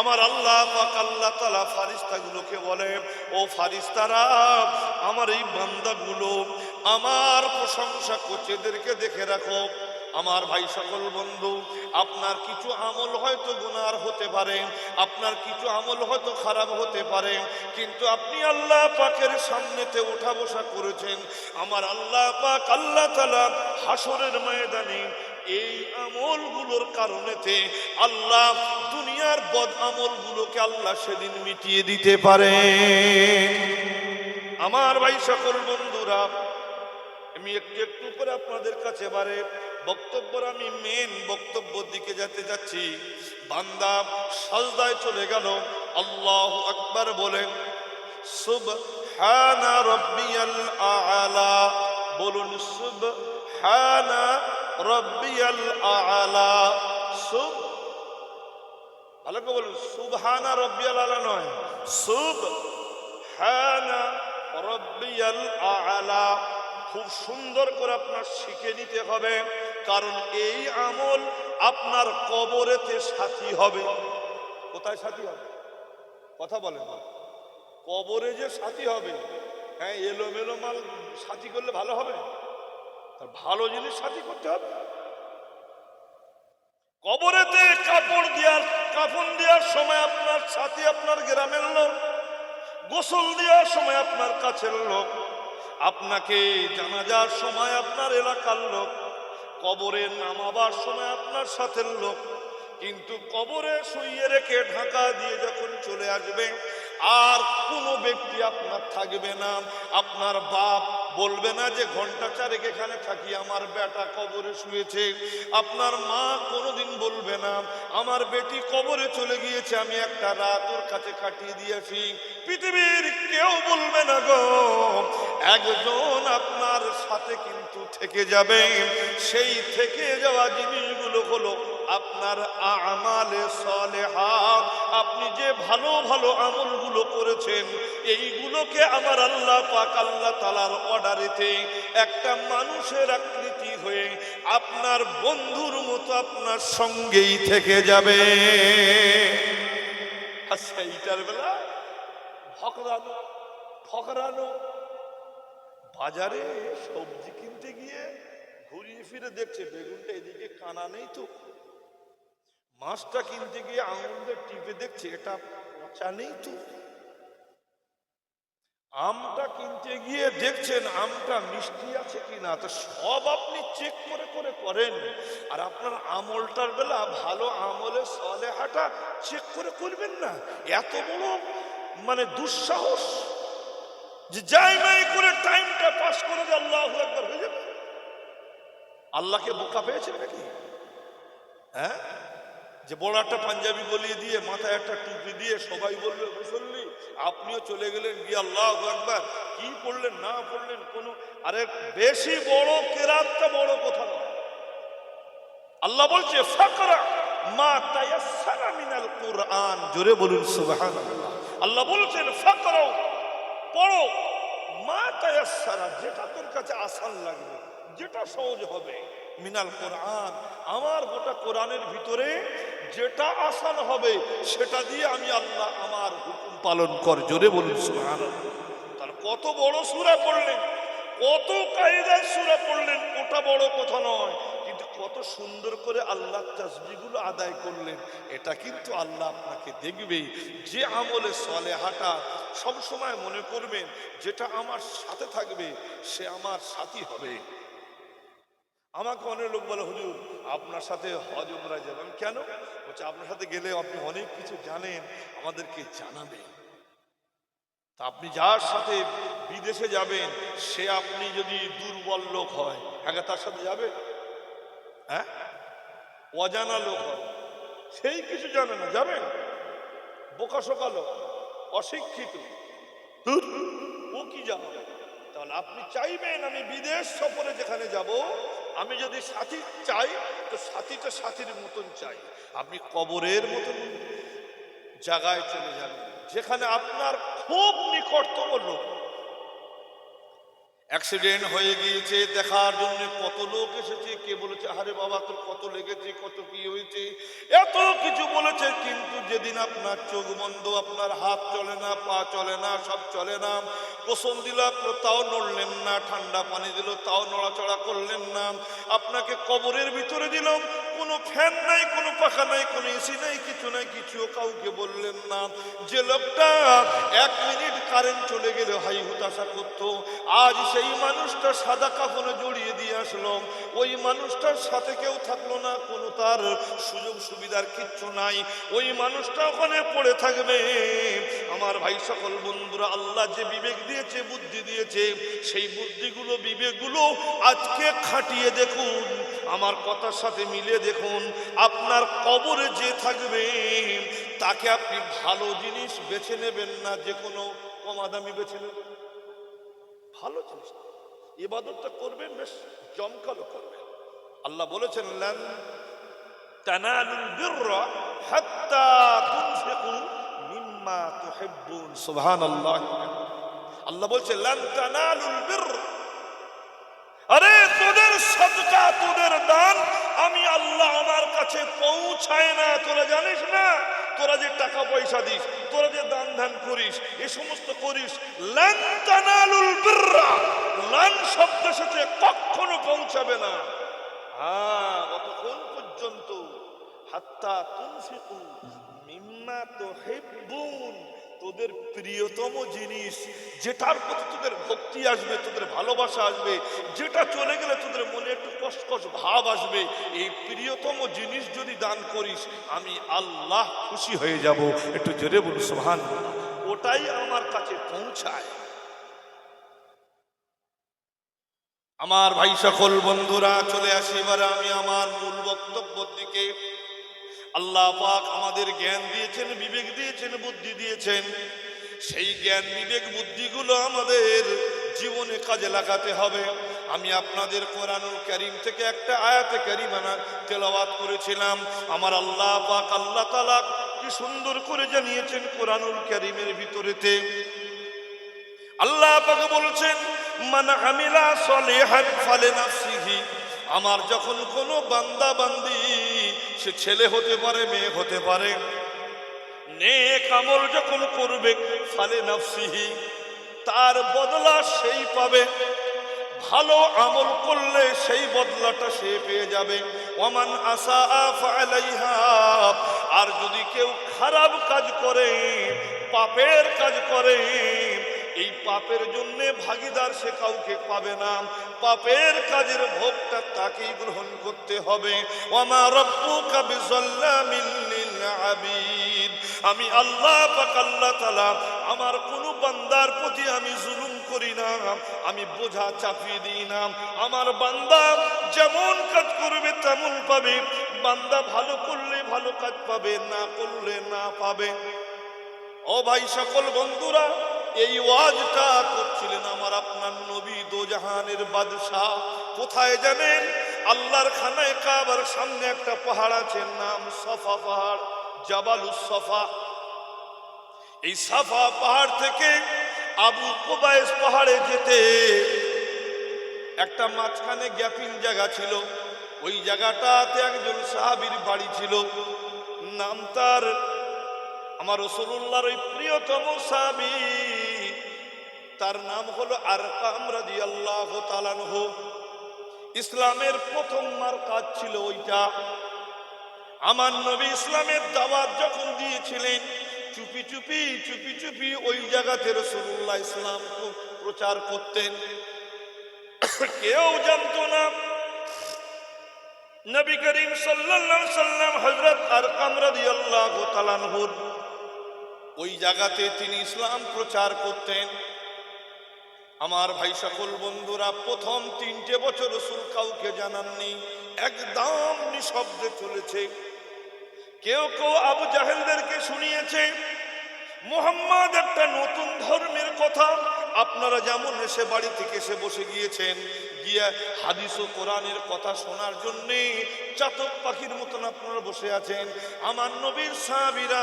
আমার আল্লাহ পাক আল্লাহ তাআলা ফারিস্তাগুলোকে বলে, ও ফারিস্তারা, আমার এই বান্দাগুলো আমার প্রশংসা করছে, এদেরকে দেখে রাখো। আমার ভাই সকল বন্ধু, আপনার কিছু আমল হয়তো গুনার হতে পারে, আপনার কিছু আমল হয়তো খারাপ হতে পারে, কিন্তু আপনি আল্লাহ পাকের সামনেতে ওঠা বসা করেছেন। আমার আল্লাহ পাক আল্লাহ তাআলা হাসরের ময়দানে এই আমলগুলোর কারণেতে আল্লাহ দুনিয়ার বদ আমলগুলোকে আল্লাহ সেদিন মিটিয়ে দিতে পারে। আমার ভাই সকল বন্ধুরা, আমি একটু একটু করে আপনাদের কাছে বারে বক্তব্যের আমি মেন বক্তব্যের দিকে যেতে যাচ্ছি। বান্দা সাজদায় চলে গেল, আল্লাহু আকবার বলে, সুবহানা রাব্বিয়াল আ'লা, বলুন সুবহানা রাব্বিয়াল আ'লা। ভালো করে বলুন, সুবহানা রাব্বিয়াল আ'লা নয়, সুবহানা রাব্বিয়াল আ'লা। খুব সুন্দর করে আপনার শিখে নিতে হবে, কারণ এই আমল আপনার কবরেতে সাথী হবে। কোথায় সাথী হবে? কথা বলেন, কবরে যে সাথী হবে। হ্যাঁ, এলোমেলো মাল সাথী করলে ভালো হবে? ভালো জিনিস সাথী করতে হবে। কবরেতে কাফন দেওয়ার সময় আপনার সাথী আপনার গ্রামের লোক, গোসল দেওয়ার সময় আপনার কাছের লোক, আপনাকে জানাজার সময় আপনার এলাকার লোক, কবরে নামাবার সময় আপনার সাথের লোক। কিন্তু কবরে শুইয়ে রেখে ঢাকা দিয়ে যখন চলে আসবে, আর কোনো ব্যক্তি আপনার থাকবে না। আপনার বাপ বলবে না যে ঘন্টা চারেক এখানে থাকি, আমার বেটা কবরে শুয়েছে। আপনার মা কোনোদিন বলবে না আমার বেটি কবরে চলে গিয়েছে, আমি একটা রাত ওর কাছে কাটিয়ে দিয়েছি। পৃথিবীর কেউ বলবে না গো। একজন আপনার সাথে কিন্তু থেকে যাবে। সেই থেকে যাওয়া জিনিসগুলো হলো আপনার আমালে সালেহা। আপনি যে ভালো ভালো আমলগুলো করেছেন, এইগুলোকে আমার আল্লাহ পাক আল্লাহ তাআলার অর্ডারেতে একটা মানুষের আকৃতি হয়ে আপনার বন্ধুর মতো আপনার সঙ্গেই থেকে যাবে। আচ্ছা, এইটার বেলা ফকরানো বাজারে সবজি কিনতে গিয়ে ঘুরিয়ে ফিরে দেখছে বেগুনটা এদিকে কানা নেই তো, মাছটা কিনতে গিয়ে আঙুলের টিপে দেখছে এটা পচা নেই তো, আমটা কিনতে গিয়ে দেখছেন আমটা মিষ্টি আছে কিনা। তো সব আপনি চেক করে করে করেন, আর আপনার আমলটার বেলা ভালো আমলে সালেহাটা চেক করে করবেন না। এত বড় মানে দুঃসাহস যে যাই নাই করে টাইমটা পাস করে দিয়ে আল্লাহু আকবার হয়ে যাবে। আল্লাহকে বোকা পেয়েছে নাকি? হ্যাঁ, যে বড় একটা পাঞ্জাবি গলিয়ে দিয়ে মাথায় একটা টুপি দিয়ে সবাই বলবে মুসল্লি, আপনিও চলে গেলেন গিয়ে আল্লাহু আকবার, কি পড়লেন না পড়লেন কোনো, আরে বেশি বড় কেরাতটা বড় কথা নয়। আল্লাহ বলছে ফাকরা মা তায়াসসারা মিনাল কুরআন, জোরে বলুন সুবহানাল্লাহ। আল্লাহ বলছেন ফাকরা, পড়ো, মা তায়াসসারা, যেটা তোর কাছে আসান লাগবে, যেটা সহজ হবে, মিনাল কোরআন, আমার গোটা কোরআনের ভিতরে যেটা আসান হবে সেটা দিয়ে আমি আল্লাহ আমার হুকুম পালন কর। জোরে বলুন সুবহানাল্লাহ। তাহলে কত বড় সূরা পড়লেন, কত কায়দার সূরা পড়লেন, ওটা বড় কথা নয়, কিন্তু কত সুন্দর করে আল্লাহ তাসবিহগুলো আদায় করলেন, এটা কিন্তু আল্লাহ আপনাকে দেখবে। যে আমলে সালেহাটা সবসময় মনে করবেন, যেটা আমার সাথে থাকবে সে আমার সাথী হবে। আমাকে অনেক লোক বলে হুজুর আপনার সাথে হজ উমরায় যাবেন, কেন? বলছে আপনার সাথে গেলে আপনি অনেক কিছু জানেন, আমাদেরকে জানাবেন। তা আপনি যার সাথে বিদেশে যাবেন, সে আপনি যদি দুর্বল লোক হয়, হ্যাঁ তার সাথে যাবে? হ্যাঁ, অজানা লোক হয়, সেই কিছু জানে না, যাবেন? বোকা শোকা লোক, অশিক্ষিত, ও কি জানে? তাহলে আপনি চাইবেন আমি বিদেশ সফরে যেখানে যাব, আমি যদি সাথী চাই তো সাথীটা সাথীর মতন চাই। আপনি কবরের মতন জায়গায় চলে যাবেন যেখানে আপনার খুব নিকটতম লোক। অ্যাক্সিডেন্ট হয়ে গিয়েছে, দেখার জন্য কত লোক এসেছে, কে বলেছে আরে বাবা তোর কত লেগেছে, কত কি হয়েছে, এত কিছু বলেছে, কিন্তু যেদিন আপনার চোখ বন্ধ, আপনার হাত চলে না, পা চলে না, সব চলে না, গোসল দিল তাও নড়লেন না, ঠান্ডা পানি দিল তাও নড়াচড়া করলেন না, আপনাকে কবরের ভিতরে দিলাম, কোনো ফ্যান নাই, কোনো পাখা নাই, কোনো এসি নাই, কিছু নাই, কিছুও কাউকে বললেন না। যে লোকটা 1 মিনিট কারেন্ট চলে গেলে হাই হুতাশা করতো, আজ সেই মানুষটা সাদা কাফনে জড়িয়ে দিয়ে আসলো, ওই মানুষটার সাথে কেউ থাকলো না, কোনো তার সুযোগ সুবিধার কিচ্ছু নাই, ওই মানুষটা ওখানে পড়ে থাকবে। আমার ভাই সকল বন্ধুরা, আল্লাহ যে বিবেক দিয়েছে, বুদ্ধি দিয়েছে, সেই বুদ্ধিগুলো, বিবেকগুলো আজকে খাটিয়ে দেখুন, আমার কথার সাথে মিলে দেখুন, আপনার কবরে যে থাকবে তাকে আপনি ভালো জিনিস বেছে নেবেন না, যে কোনো কমা দামি বেছে নেবেন, ভালো জিনিস ইবাদতটা করবেন, বেশ জমকালো করবেন। আল্লাহ বলেছেন লান তানালুল বিররা হাত্তা তুনফিকু মিম্মা তুহিব্বুন। সুবহানাল্লাহ। আল্লাহ বলছে লান তানালুল বিররা, আরে তোদের সদকা, তোদের দান আমি আল্লাহ আমার কাছে পৌঁছায় না, তোরা জানিস না? তোরা যে টাকা পয়সা দিস, তোরা যে দান ধ্যান করিস, এ সমস্ত করিস, লান তানালুল বিররা, লান শব্দ সাথে কখনো পৌঁছাবে না। কতক্ষণ পর্যন্ত? হাত্তা তুনফিকু মিম্মা তুহিব্বুন, তোদের প্রিয়তম জিনিস, যেটার প্রতি তোদের ভক্তি আসবে, তোদের ভালোবাসা আসবে, যেটা চলে গেলে তোদের মনে একটু কষ্ট ভাব আসবে, এই প্রিয়তম জিনিস যদি দান করিস আমি আল্লাহ খুশি হয়ে যাব। একটু জোরে বলুন সুবহানাল্লাহ। ওটাই আমার কাছে পৌঁছায়। আমার ভাই সকল বন্ধুরা, চলে আসি এবারে আমি আমার মূল বক্তব্যের দিকে। আল্লাহ পাক আমাদের জ্ঞান দিয়েছেন, বিবেক দিয়েছেন, বুদ্ধি দিয়েছেন, সেই জ্ঞান বিবেক বুদ্ধিগুলো আমাদের জীবনে কাজে লাগাতে হবে। আমি আপনাদের কোরআনুল কারীম থেকে একটা আয়াতে কারীমা তেলাওয়াত করেছিলাম। আমার আল্লাহ পাক, আল্লাহ তাআলা কি সুন্দর করে জানিয়েছেন কোরআনুল কারীমের ভিতরেতে। আল্লাহ পাক বলছেন মান আমিলা সলিহান ফালিনাফসিহি। আমার যখন কোনো বান্দা বান্দি, সে ছেলে হতে পারে, মেয়ে হতে পারে, নেক আমল যখন করবে ফালিনাফসিহি, তার বদলা সেই পাবে। ভালো আমল করলে সেই বদলাটা সে পেয়ে যাবে। ওমান আসা ফালাইহা, আর যদি কেউ খারাপ কাজ করে, পাপের কাজ করে, এই পাপের জন্য ভাগিদার সে কাউকে পাবে না, পাপের কাজের ভোগটা তাকেই গ্রহণ করতে হবে। ওমা রাব্বুকা বিযাল্লামিল লিল আবিদ। আমি আল্লাহ পাক, আল্লাহ তাআলা আমার কোন বান্দার প্রতি আমি জুলুম করি না, আমি বোঝা চাপিয়ে দিই না। আমার বান্দা যেমন কাজ করবে তেমন পাবে। বান্দা ভালো করলে ভালো কাজ পাবে, না করলে না পাবে। ও ভাই সকল বন্ধুরা, এই ওয়াজটা করছিলেন আমার আপনার নবী, দোজাহানের বাদশাহ। কোথায় জানেন? আল্লাহর খানায় কাবার সামনে একটা পাহাড় আছে, নাম সাফা পাহাড়, জাবালুস সাফা। এই সাফা পাহাড় থেকে আবু কুবাইস পাহাড়ে যেতে একটা মাঝখানে গ্যাপিং জায়গা ছিল, ওই জায়গাটাতে একজন সাহাবীর বাড়ি ছিল, নাম তার আমার রাসূলুল্লাহর ওই প্রিয়তম সাহাবী, তার নাম হলো আরকাম রাদিয়াল্লাহু তাআলা আনহু। ইসলামের প্রথম মারকাজ ছিল ওইটা। আমার নবী ইসলামের দাওয়াত যখন দিয়েছিলেন, চুপি চুপি চুপি চুপি ওই জায়গাতে রাসূলুল্লাহ ইসলাম প্রচার করতেন, কেউ জানতো না। নবী করিম সাল্লাল্লাহু আলাইহি সাল্লাম হযরত আরকাম রাদিয়াল্লাহু তাআলা আনহু ওই জায়গাতে তিনি ইসলাম প্রচার করতেন। আমার ভাই সকল বন্ধুরা, প্রথম 3টে বছর রাসূল কাউকে জানাননি, একদম নিঃশব্দে চলেছে। কেউ কেউ আবু জাহেলদেরকে শুনিয়েছে মুহাম্মদ একটা নতুন ধর্মের কথা আপনারা যেমন এসে বাড়ি থেকে এসে বসে গিয়েছেন, গিয়ে হাদিস ও কোরআনের কথা শোনার জন্যে চাতক পাখির মতন আপনারা বসে আছেন। আমার নবীর সাহাবীরা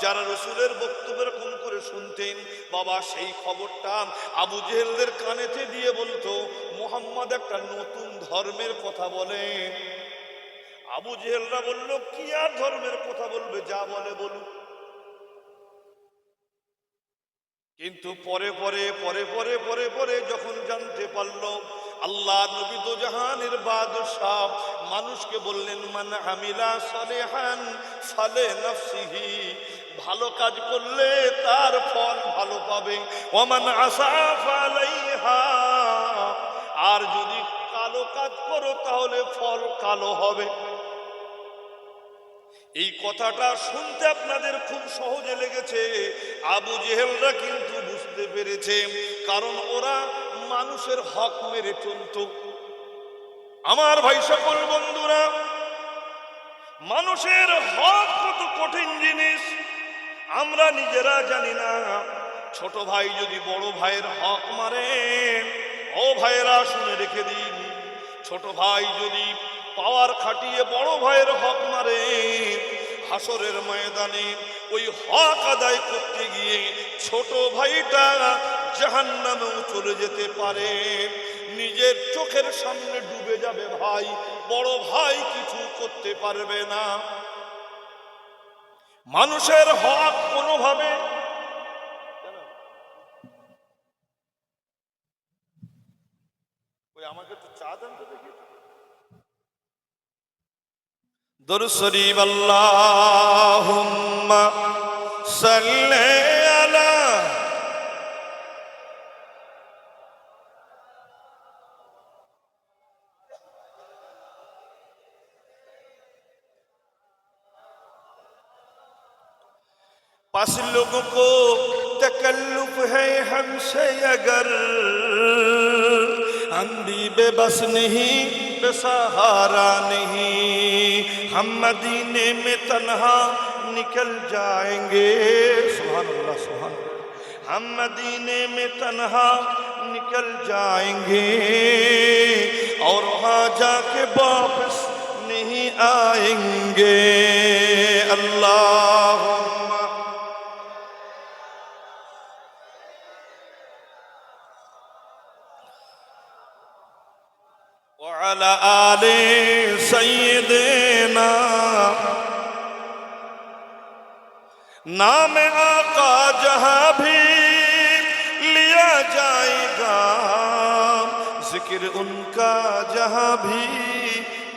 যারা রসুলের বক্তব্য এরকম করে শুনতেন, বাবা সেই খবরটা আবু জেহেলদের কানেতে দিয়ে বলতো, মুহাম্মদ একটা নতুন ধর্মের কথা বলে। আবু জেহেলরা বলল, কি আর ধর্মের কথা বলবে, যা বলে বলুক। কিন্তু পরে পরে পরে পরে পরে পরে যখন জানতে পারলো আল্লাহ নবী দো জাহানের বাদশাহ, মানুষকে বললেন, মান আমিলা সালিহান ফালে নাফসিহি, ভালো কাজ করলে তার ফল ভালো পাবে, ওমান আসা ফালাইহা, আর যদি কালো কাজ করো তাহলে ফল কালো হবে। এই কথাটা শুনতে আপনাদের খুব সহজে লেগেছে, আবু জেহেলরা কিন্তু বুঝতে পেরেছে, কারণ ওরা মানুষের হক মেরে চলত। আমার ভাই সকল বন্ধুরা, মানুষের হক কত কঠিন জিনিস আমরা নিজেরা জানি না। ছোট ভাই যদি বড় ভাইয়ের হক মারে, ও ভাইয়েরা শুনে রেখে দিন, ছোট ভাই যদি পাওয়ার খাটিয়ে বড় ভাইয়ের হক মারে, হাসরের ময়দানে ওই হক আদায় করতে গিয়ে ছোট ভাইটা জাহান্নামেও চলে যেতে পারে, নিজের চোখের সামনে ডুবে যাবে ভাই, বড় ভাই কিছু করতে পারবে না। মানুষের হক কোনোভাবে, ওই আমাকে তো চা দেন তো দেখি। দরুদ শরীফ আল্লাহুম্মা সাল্লি আলা पास लोगों को तकल्लुफ है हमसे अगर, हम भी बेबस नहीं बेसहारा नहीं, हम मदीने में तन्हा निकल जाएंगे, सुभान अल्लाह सुभान अल्लाह, हम मदीने में तन्हा निकल जाएंगे और वहाँ जाके वापस नहीं आएंगे। अल्लाह وعلى آل سيدنا, नाम आका जहाँ भी लिया जाएगा, जिक्र उनका जहाँ भी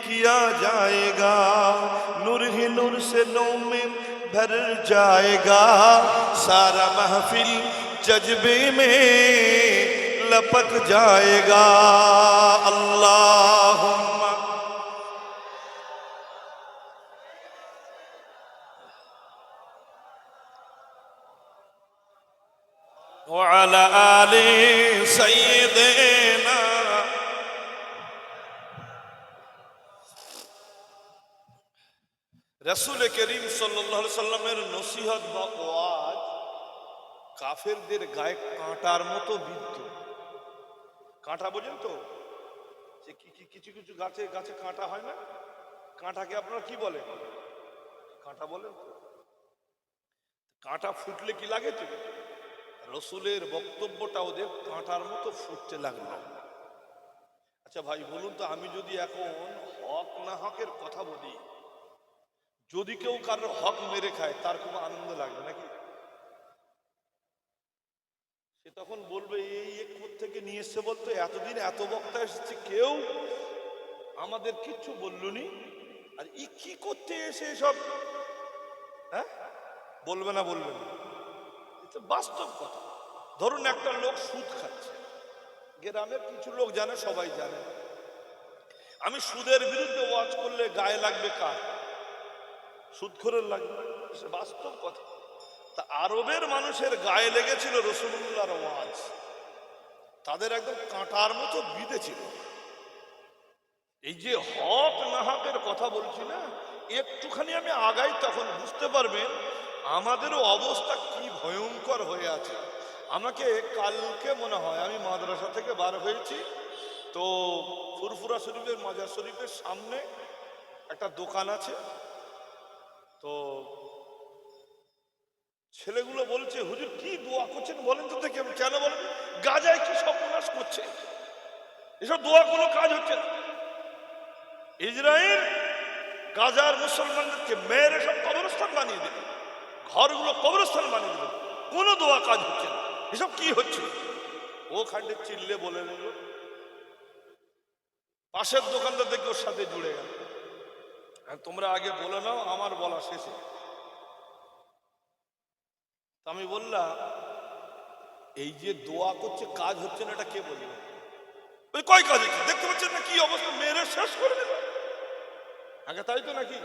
किया जाएगा, नूर ही नूर से नूर में भर जाएगा, सारा महफिल जज्बे में लपक जाएगा। अल्लाहुम्मा व अला आले सय्यिदना। रसूल करीम सल्लल्लाहु अलैहि वसल्लमेर नसीहत বা ওয়াজ কাফেরদের গায়ে কাঁটার মতো বিদ্ধ। কাঁটা বোঝেন তো, যে কিছু কিছু গাছে গাছে কাঁটা হয় না, কাঁটাকে আপনারা কি বলেন? কাঁটা বলেন তো। কাঁটা ফুটলে কি লাগে তো? রসুলের বক্তব্যটা ওদের কাঁটার মতো ফুটতে লাগলো। আচ্ছা ভাই বলুন তো, আমি যদি এখন হক না হকের কথা বলি, যদি কেউ কারোর হক মেরে খায় তার কোনো আনন্দ লাগবে নাকি? সে তখন বলবে এই থেকে নিয়ে এসছে, বলতো এতদিন এত বক্তা এসেছে, কেউ আমাদের কিচ্ছু বললনি, আর ই কি করতে এসে সব, হ্যাঁ বলবে না? বলবে না, এটা বাস্তব কথা। ধরুন একটা লোক সুদ খাচ্ছে, গ্রামের কিছু লোক জানে, সবাই জানে। আমি সুদের বিরুদ্ধে ওয়াজ করলে গায়ে লাগবে কার? সুদখোরের লাগবে, সে বাস্তব কথা। তা আরবের মানুষের গায়ে লেগেছিল রাসূলুল্লাহর ওয়াজ, তাদের একদম কাঁটার মতো বিঁধেছিল। এই যে হক না হকের কথা বলছি না, একটুখানি আমি আগাই, তখন বুঝতে পারবেন আমাদেরও অবস্থা কি ভয়ঙ্কর হয়ে আছে। আমাকে কালকে মনে হয় আমি মাদ্রাসা থেকে বার হয়েছি, তো ফুরফুরা শরীফের মাজার শরীফের সামনে একটা দোকান আছে, তো ছেলেগুলো বলছে হুজুর কি দোয়া করছেন বলেন তো দেখি। আমি কেন বলেন? গাজায় কি সর্বনাশ করছে, এসব দোয়া কোনো কাজ হচ্ছে না। ইসরায়েল গাজার মুসলমানদেরকে মেরে সব কবরস্থান বানিয়ে দেবে, ঘরগুলো কবরস্থান বানিয়ে দেবে, কোনো দোয়া কাজ হচ্ছে না। এসব কি হচ্ছে? ও খান্ডে চিল্লে বলে বলল, পাশের দোকানদার দেখে ওর সাথে জুড়ে গেল। তোমরা আগে বলে নাও, আমার বলা শেষে। আমি বললাম এই যে দোয়া করছে কাজ হচ্ছে না, এটা কে বলবে? ওই কয় কাজ হচ্ছে দেখতে পাচ্ছেন না কি অবস্থা, মেরে শেষ করে দিল আগে, তাই তো নাকি?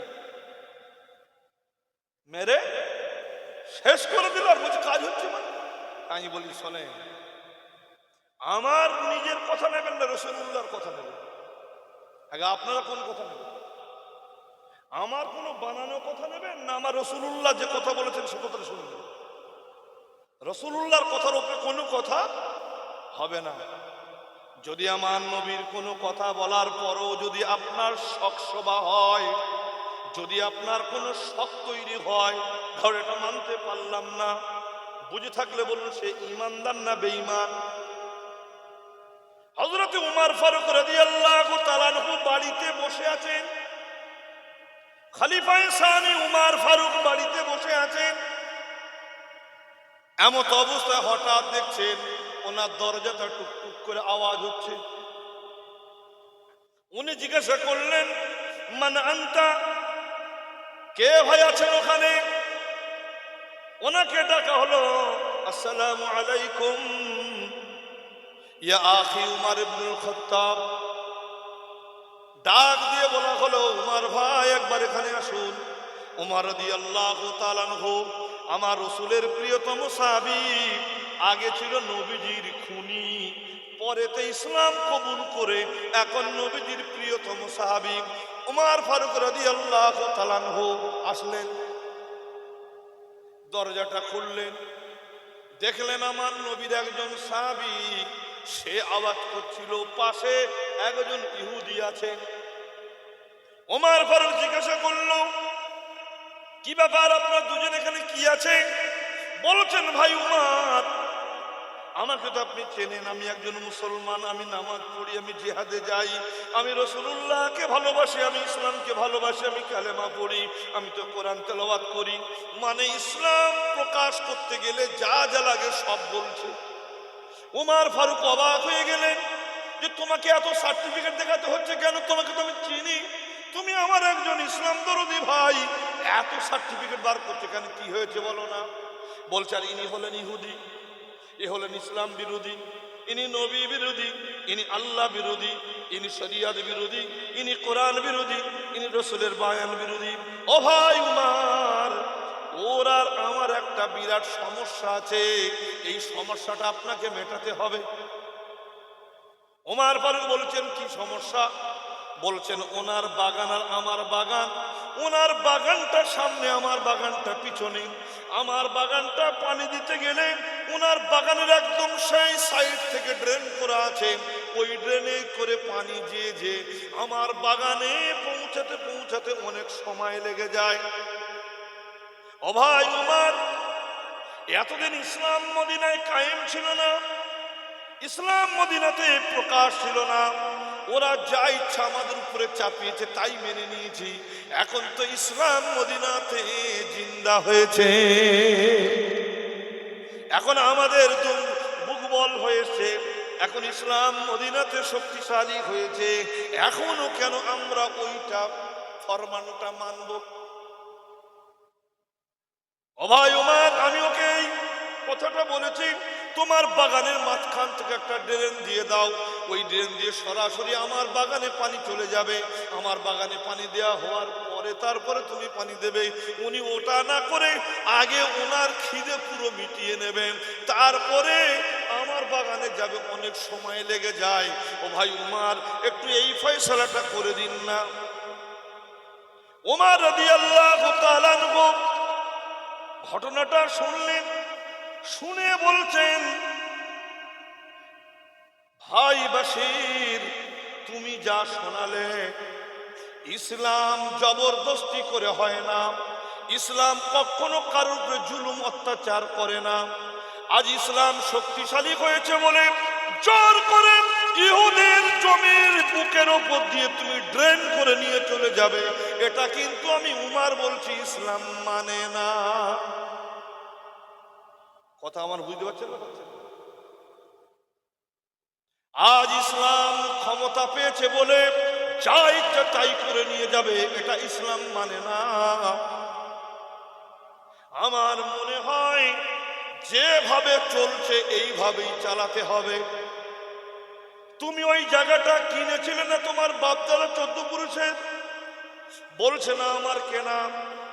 মেরে শেষ করে দিল আর বলছে কাজ হচ্ছে না। আমি বলি শোনে, আমার নিজের কথা নেবেন না রাসূলুল্লাহর কথা নেবেন? আগে আপনারা কোন কথা নেবেন? আমার কোনো বানানো কথা নেবেন না আমার রাসূলুল্লাহ যে কথা বলেছেন সে কথা শুনবেন? রাসূলুল্লাহর কথার উপরে কোনো কথা হবে না। যদি আমার নবীর কোনো কথা বলার পরও যদি আপনার শখ শোভা হয়, যদি আপনার কোনো শখ তৈরি হয়, ধর এটা মানতে পারলাম না, বুঝে থাকলে বলুন সে ঈমানদার না বেঈমান? হযরত উমর ফারুক রাদিয়াল্লাহু তাআলা আনহু বাড়িতে বসে আছেন, খলিফায়ে সানি উমর ফারুক বাড়িতে বসে আছেন। এমত অবস্থায় হঠাৎ দেখছেন ওনার দরজাটা টুকটুক করে আওয়াজ হচ্ছে। উনি জিজ্ঞাসা করলেন মান আনতা, কে ভাই আছেন ওখানে? ওনাকে ডাকা হলো, আসসালামু আলাইকুম ইয়া আখি উমর ইবনুল খাত্তাব। ডাক দিয়ে বলা হলো, উমর ভাই একবার এখানে আসুন। উমর রাদিয়াল্লাহু তাআলা আনহু আমার রাসূলের প্রিয়তম সাহাবী, আগে ছিল নবীজির খুনি, পরেতে ইসলাম কবুল করে এখন নবীজির প্রিয়তম সাহাবী উমর ফারুক রাদিয়াল্লাহু তাআলা আনহু আসলেন। দরজাটা খুললেন, দেখলেন আমার নবীর একজন সাহাবী, সে আওয়াজ করছিল, পাশে একজন ইহুদি আছে। উমর ফারুক জিজ্ঞাসা করলো, কি ব্যাপার আপনার দুজন এখানে কি আছে? বলছেন ভাই উমর, আমাকে তো আপনি চেনেন, আমি একজন মুসলমান, আমি নামাজ পড়ি, আমি জিহাদে যাই, আমি রাসূলুল্লাহকে ভালোবাসি, আমি ইসলামকে ভালোবাসি, আমি কালেমা পড়ি, আমি তো কোরআন তেলাওয়াত করি। মানে ইসলাম প্রকাশ করতে গেলে যা যা লাগে সব বলছে। উমর ফারুক অবাক হয়ে গেলেন যে তোমাকে এত সার্টিফিকেট দেখাতে হচ্ছে কেন? তোমাকে তো আমি চিনি, তুমি আমার একজন ইসলাম দরদি ভাই, এত সার্টিফিকেট বার করছে কেন? কি হয়েছে বলো না? বলছে আর ইনি হলেন ইহুদি, এ হলেন ইসলাম বিরোধী, ইনি নবী বিরোধী, ইনি আল্লাহ বিরোধী, ইনি শরিয়াত বিরোধী, ইনি কোরআন বিরোধী, ইনি রাসূলের বায়ান বিরোধী। ও ভাই উমর, ওর আর আমার একটা বিরাট সমস্যা আছে, এই সমস্যাটা আপনাকে মেটাতে হবে। উমর ফারুক বলছেন কি সমস্যা? বলছেন ওনার বাগান আর আমার বাগান, ওনার বাগানটা সামনে, আমার বাগানটা পিছনে। আমার বাগানটা পানি দিতে গেলে ওনার বাগানের একদম সেই সাইড থেকে ড্রেন করা আছে, ওই ড্রেনে করে পানি যে আমার বাগানে পৌঁছাতে পৌঁছাতে অনেক সময় লেগে যায়। ও ভাই উমর, এতদিন ইসলাম মদিনায় কায়েম ছিল না, ইসলাম মদিনাতে প্রকাশ ছিল না, ওরা যা ইচ্ছা আমাদের উপরে চাপিয়েছে তাই মেনে নিয়েছি। এখন তো ইসলাম মদিনাতে জিন্দা হয়েছে, এখন আমাদের বুক বল হয়েছে, এখন ইসলাম মদিনাতে শক্তিশালী হয়েছে, এখনো কেন আমরা ওইটা ফরমানটা মানব? ও ভাই উমর, আমি ওকে এই কথাটা বলেছি, তোমার বাগানের মাঝখান থেকে একটা ড্রেন দিয়ে দাও, ওই ড্রেন দিয়ে সরাসরি আমার বাগানে পানি চলে যাবে, আমার বাগানে পানি দেওয়া হওয়ার পরে তারপরে তুমি পানি দেবে। উনি ওটা না করে আগে ওনার খিদে পুরো মিটিয়ে নেবেন, তারপরে আমার বাগানে যাবে, অনেক সময় লেগে যায়। ও ভাই উমর, একটু এই ফয়সালাটা করে দিন না। উমর রাদিয়াল্লাহু তাআলা আনহু ঘটনাটা শুনলেন, শুনে বলছেন, ভাই বাশির, তুমি যা শোনালে, ইসলাম জবরদস্তি করে হয় না, ইসলাম কখনো কারোর উপরে জুলুম অত্যাচার করে না। আজ ইসলাম শক্তিশালী হয়েছে বলে জোর করে ইহুদের জমির বুকের উপর দিয়ে তুমি ড্রেন করে নিয়ে চলে যাবে, এটা কিন্তু আমি উমার বলছি, ইসলাম মানে না। কথা আমার বুঝতে পারছেন না? আজ ইসলাম ক্ষমতা পেয়েছে বলে যা ইচ্ছা তাই করে নিয়ে যাবে, এটা ইসলাম মানে না। আমার মনে হয় যেভাবে চলছে এইভাবেই চালাতে হবে। তুমি ওই জায়গাটা কিনেছিলে না তোমার বাপদাদা 14 পুরুষের? বলছে না আমার কেনা।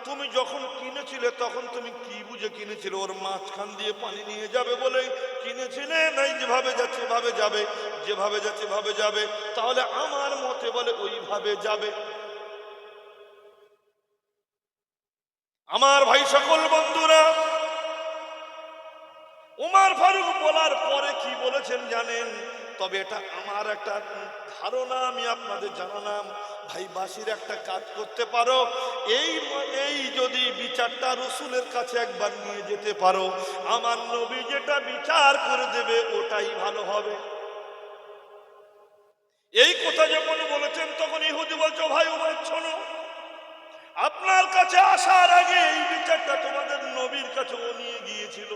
তুমি যখন কিনেছিলে তখন তুমি কি বুঝে কিনেছিলে? ওর মাঝখান দিয়ে পানি নিয়ে যাবে বলে কিনেছিলে? নাই যেভাবে যাচ্ছে ভাবে যাবে, যেভাবে যাচ্ছে ভাবে যাবে। তাহলে আমার মতে বলে ওইভাবে যাবে। আমার ভাই সকল বন্ধুরা, উমর ফারুক বলার পরে কি বলেছেন জানেন? তবে এটা আমার একটা ধারণা, আমি আপনাদের জানালাম। ভাই বাসির একটা কাজ করতে পারো, এই যদি বিচারটা রসুলের কাছে একবার নিয়ে যেতে পারো, আমার নবী যেটা বিচার করে দেবে ওটাই ভালো হবে। এই কথা যখন বলেছেন তখন ইহুদি বলছো, ভাই উমর শোনো, আপনার কাছে আসার আগে এই বিচারটা তোমাদের নবীর কাছে ও নিয়ে গিয়েছিল।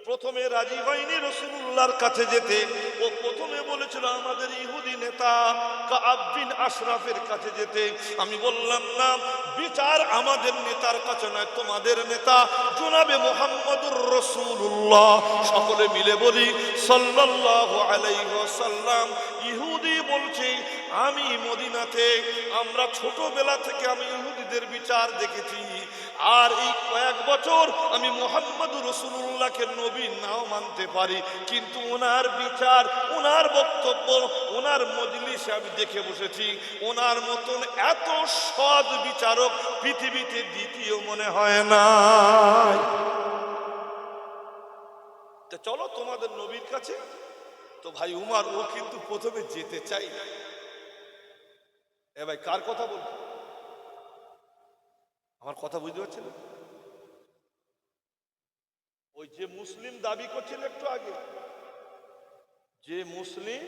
প্রথমে রাজি হয়নি রাসূলুল্লাহর কাছে যেতে, ও প্রথমে বলেছিল আমাদের ইহুদি নেতা কাব বিন আশরাফের কাছে যেতে। আমি বললাম না, বিচার আমাদের নেতার কাছে নয়, তোমাদের নেতা জনাবে মুহাম্মদুর রাসূলুল্লাহ, সকলে মিলে বলি সাল্লাল্লাহু আলাইহি ওয়াসাল্লাম। ইহুদি বলছে, আমি মদিনাতে, আমরা ছোটবেলা থেকে আমি ইহুদিদের বিচার দেখেছি, আর এই কয়েক বছর আমি মুহাম্মদুর রাসূলুল্লাহকে নবী নাও মানতে পারি, কিন্তু ওনার বিচার, ওনার বক্তব্য, ওনার মজলিসে আমি দেখে বসেছি, ওনার মতন এত সৎ বিচারক পৃথিবীতে দ্বিতীয় মনে হয় না। চলো তোমাদের নবীর কাছে। তো ভাই উমর ও কিন্তু প্রথমে যেতে চাই। এ ভাই কার কথা বলবো? আমার কথা বুঝতে পারছেন? ওই যে মুসলিম দাবি করছিল একটু আগে, যে মুসলিম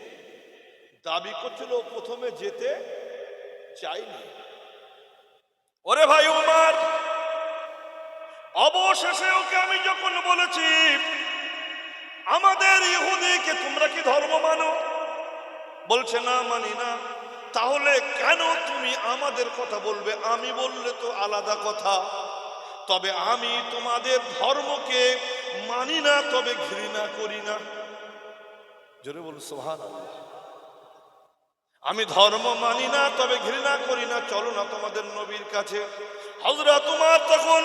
দাবি করছিল প্রথমে যেতে চাইনি। ওরে ভাই উমর, অবশেষে ওকে আমি যখন বলেছি আমাদের ইহুদিকে তোমরা কি ধর্ম মানো? বলছে না, মানি না। তাহলে কেন তুমি আমাদের কথা বলবে? আমি বললে তো আলাদা কথা। তবে আমি তোমাদের ধর্মকে মানি না, তবে ঘৃণা করি না। জোরে বলুন সুবহানাল্লাহ। আমি ধর্ম মানি না, তবে ঘৃণা করি না, চলো না তোমাদের নবীর কাছে। হযরত উমর তখন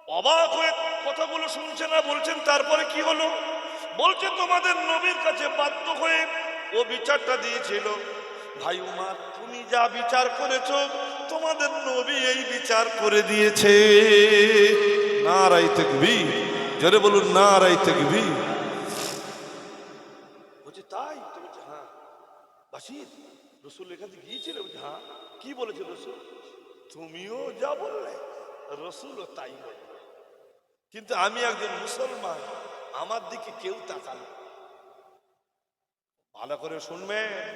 অবাক হয়ে কথাগুলো শুনছে না, বলছেন তারপরে কি হলো? বলছে তোমাদের নবীর কাছে বাধ্য হয়ে ও বিচারটা দিয়েছিল। ভাই উমর, তুমি যা বিচার করেছো তোমাদের নবী এই বিচার করে দিয়েছে। নারায়ে তাকবীর, জোরে বলুন নারায়ে তাকবীর। বলছে তাই? তো বলছে হ্যাঁ। বাশির, রাসূলের কাছে গিয়েছিলে? বলছে হ্যাঁ। কি বলেছে রাসূল? তুমিও যা বললে রাসূলও তাই বলল, কিন্তু আমি একজন মুসলমান, আমার দিকে কেউ তাকাল। ভালো করে শুনবেন,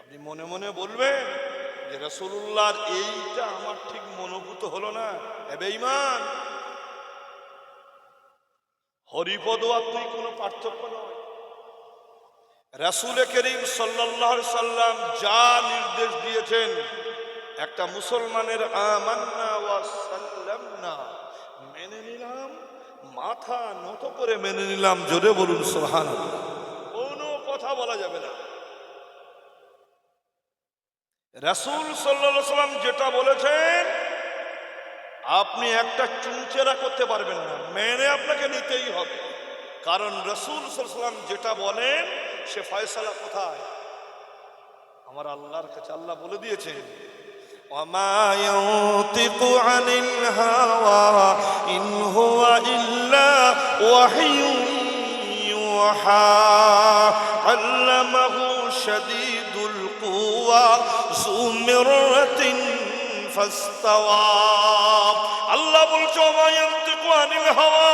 আপনি মনে মনে বলবেন যে রাসূলুল্লাহর এইটা আমার ঠিক মনোভূত হলো না। এ বেঈমান, হরিপদ আর তুই কোনো পার্থক্য নয়। রাসূল করিম সাল্লাল্লাহু আলাইহি সাল্লাম যা নির্দেশ দিয়েছেন, একটা মুসলমানের আমান্না ওয়া সাল্লামনা, মেনে নিলাম, মাথা নত করে মেনে নিলাম। জোরে বলুন সুবহানাল্লাহ। কোনো কথা বলা যাবে না। রাসূল সাল্লাল্লাহু আলাইহি সাল্লাম যেটা বলেছেন আপনি একটা চুনচেরা করতে পারবেন না, মেনে আপনাকে নিতেই হবে। কারণ রাসূল সাল্লাল্লাহু আলাইহি সাল্লাম যেটা বলেন সে ফয়সালা কোথায়? আমার আল্লাহর কাছে। আল্লাহ বলে দিয়েছেন وما ينطق عن الهوى إن هو إلا وحي يوحى علمه شديد القوى ذو مرة فاستوى আল্লাহ বলছো মা ইয়ানতিকু আনিল হাওয়া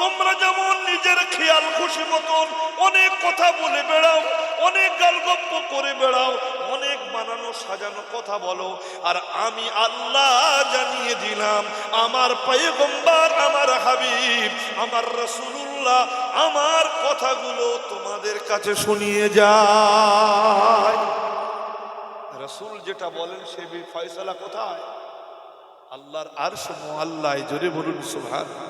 তোমরা যেমন নিজের খেয়াল খুশি মতন অনেক কথা বলে বেড়াও, অনেক গালগপ্প করে বেড়াও, অনেক বানানো সাজানো কথা বলো, আর আমি আল্লাহ জানিয়ে দিলাম আমার পয়গম্বর, আমার হাবিব, আমার রাসূলুল্লাহ আমার কথাগুলো তোমাদের কাছে শুনিয়ে যায়। রাসূল যেটা বলেন সে ফয়সালা কোথায়? আল্লাহর আরশ মুআল্লায়। জোরে বলুন সুবহানাল্লাহ।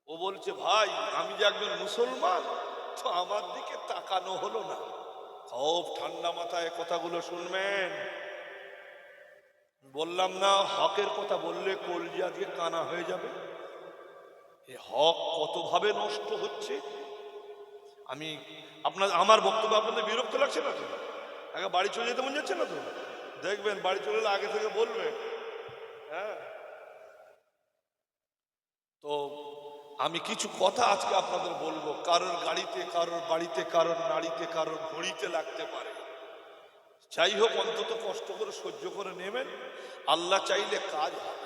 ও বলছে ভাই আমি যে একজন মুসলমান, তো আমার দিকে তাকানো হলো না। খুব ঠান্ডা মাথায় কথাগুলো শুনবেন। বললাম না হকের কথা বললে কলজিয়া দিয়ে কানা হয়ে যাবে। এই হক কতভাবে নষ্ট হচ্ছে। আমি আমার বক্তব্য আপনাদের বিরক্ত লাগছে না তো? আগে বাড়ি চলে যেতে মন যাচ্ছে না তো? দেখবেন বাড়ি চলে এলে আগে থেকে বলবেন। হ্যাঁ, তো আমি কিছু কথা আজকে আপনাদের বলবো। কারোর গাড়িতে, কারোর বাড়িতে, কারোর নাড়িতে, কারোর ঘড়িতে লাগতে পারে। যাই হোক, অন্তত কষ্ট করে সহ্য করে নেবেন, আল্লাহ চাইলে কাজ হবে।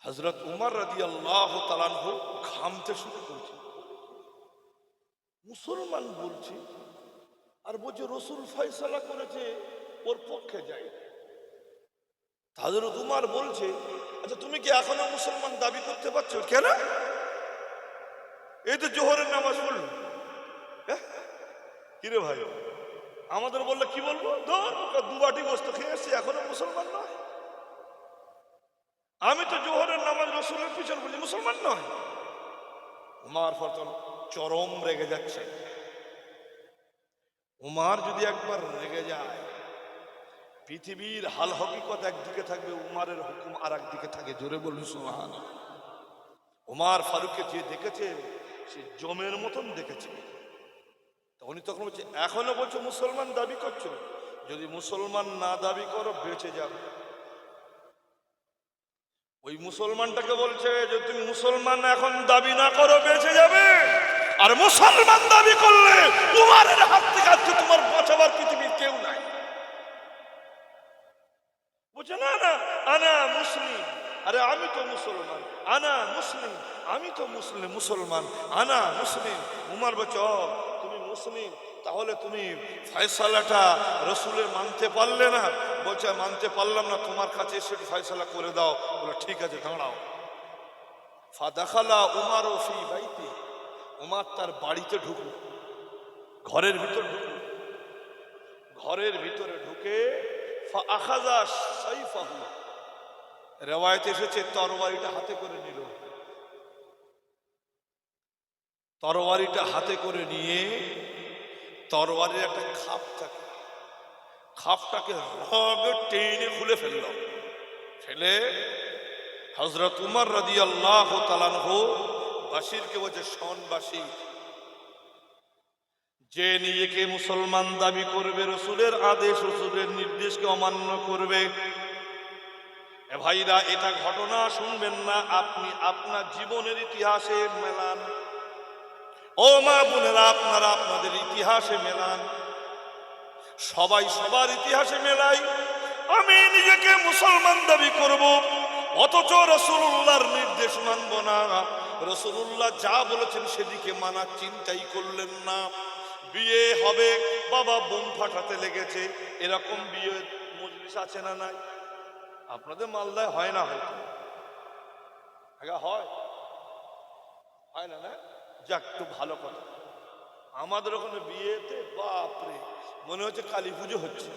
হযরত উমর রাদিয়াল্লাহু তাআলা আনহু ঘামতে শুরু করেছে। মুসলমান বলছি আর বলছে রসুল ফয়সালা করেছে ওর পক্ষে যাই। হযরত উমর বলছে আচ্ছা তুমি কি এখনো মুসলমান দাবি করতে পারছো? কেন? এই তো জোহরের নামাজ পড়ল। কিরে ভাই, আমাদের বললে কি বলবো? ধর দুবাটি গোস্ত খেয়ে এসছি, এখনো মুসলমান নয়। আমি তো জোহরের নামাজ রসুলের পিছন বলছি, মুসলমান নয়। উমর ফতন চরম রেগে যাচ্ছে। উমর যদি একবার রেগে যায়, পৃথিবীর হাল হকিকত একদিকে থাকবে, উমরের হুকুম আর একদিকে থাকে। জোরে বলুন সুবহানাল্লাহ। উমর ফারুককে যে দেখেছে সে জমের মতন দেখেছে। উনি তখন বলছে এখনো বলছো মুসলমান দাবি করছো, যদি মুসলমান না দাবি করো বেঁচে যাবে। ওই মুসলমানটাকে বলছে যে তুমি মুসলমান এখন দাবি না করো বেঁচে যাবে, আর মুসলমান দাবি করলে উমরের হাত থেকে আজকে তোমার বাঁচাবার পৃথিবীর কেউ নাই। বুঝছে না? না আনা মুসলিম, আরে আমি তো মুসলমান। আনা মুসলিম, আমি তো মুসলমান। আনা মুসলিম। উমর বলছে তুমি মুসলিম, তাহলে তুমি ফয়সালাটা রসুলের মানতে পারলে না? বলছে মানতে পারলাম না, তোমার কাছে এসে ফয়সালা করে দাও। বলে ঠিক আছে দাঁড়াও। ফাদাখালা উমর ফি বাইতি, উমর তার বাড়িতে ঢুকলো, ঘরের ভিতর ঢুকলো। ঘরের ভিতরে ঢুকে ফাআখাযা সাইফাহু, রিওয়ায়াতে এসেছে তরবারিটা হাতে করে নিল। তরবারিটা হাতে করে নিয়ে তরবারির একটা খাপ থাকে, খাপটাকে রগে টেনে খুলে ফেলল। ফেলে হযরত উমর রাদিয়াল্লাহু তাআলা আনহু বাশিরকে বলছে শোন বাশির, যে নিজেকে মুসলমান দাবি করবে, রসুলের আদেশ রসুলের নির্দেশকে অমান্য করবে, এ ভাইরা এটা ঘটনা শুনবেন না, আপনি আপনার জীবনের ইতিহাসে মেলান। ও মা বোনেরা, আপনারা আপনাদের ইতিহাসে মেলান। সবাই সবার ইতিহাসে মেলাই। আমি নিজেকে মুসলমান দাবি করব, অথচ রাসূলুল্লাহর নির্দেশ মানব না। রাসূলুল্লাহ যা বলেছেন সেদিকে মানার চিন্তাই করলেন না। বিয়ে হবে, বাবা বোম ফাটাতে লেগেছে, এরকম বিয়ে মজলিস আছে না নাই? আপনাদের মালদায় হয় না? হয়তো হয়, হয় না? না যাক, তো ভালো কথা। আমাদের ওখানে বিয়েতে বাপরে মনে হচ্ছে কালী পুজো হচ্ছে।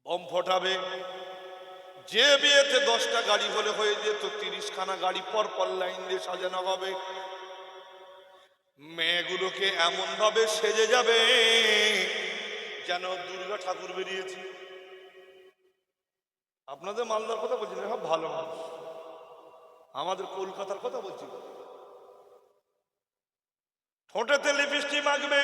বোম ফোটাবে। যে বিয়েতে 10টা গাড়ি হলে হয়ে যেত 30খানা গাড়ি পর পর লাইন দিয়ে সাজানো হবে। মেয়েগুলোকে এমন ভাবে সেজে যাবে যেন দুর্গা ঠাকুর বেরিয়েছে। আপনাদের মালদার কথা বলছি না, ভালো মানুষ। আমাদের কলকাতার কথা বলছি। ঠোঁটেতে লিপস্টিক মাখবে,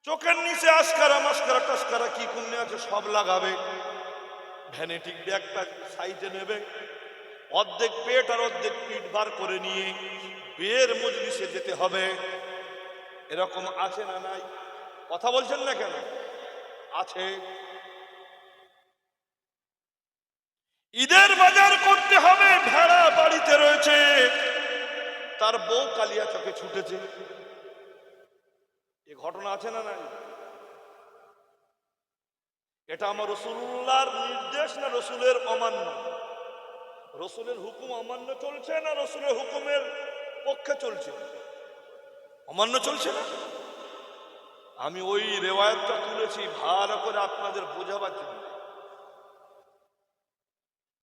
চোখের নিচে আস্কারা মাস্কারা টাস্কারা কি কুন্নে আছে সব লাগাবে, ভ্যানিটিক ব্যাগটা সাইডে নেবে, অর্ধেক পেট আর অর্ধেক পিঠ বার করে নিয়ে বিয়ের মজলিসে যেতে হবে। এরকম আছে না নাই? কথা বলছেন না কেন? আছে। ঈদের বাজার করতে হবে, ভেড়া বাড়িতে রয়েছে, তার বউ কালিয়া চকে ছুটেছে, এ ঘটনা আছে না নাই? এটা আমার রাসূলুল্লাহর নির্দেশ না রসুলের অমান্য? রসুলের হুকুম অমান্য চলছে না রসুলের হুকুমের পক্ষে চলছে? অমান্য চলছে না। আমি ওই রেওয়ায়তটা তুলেছি ভালো করে আপনাদের বোঝাবার জন্য।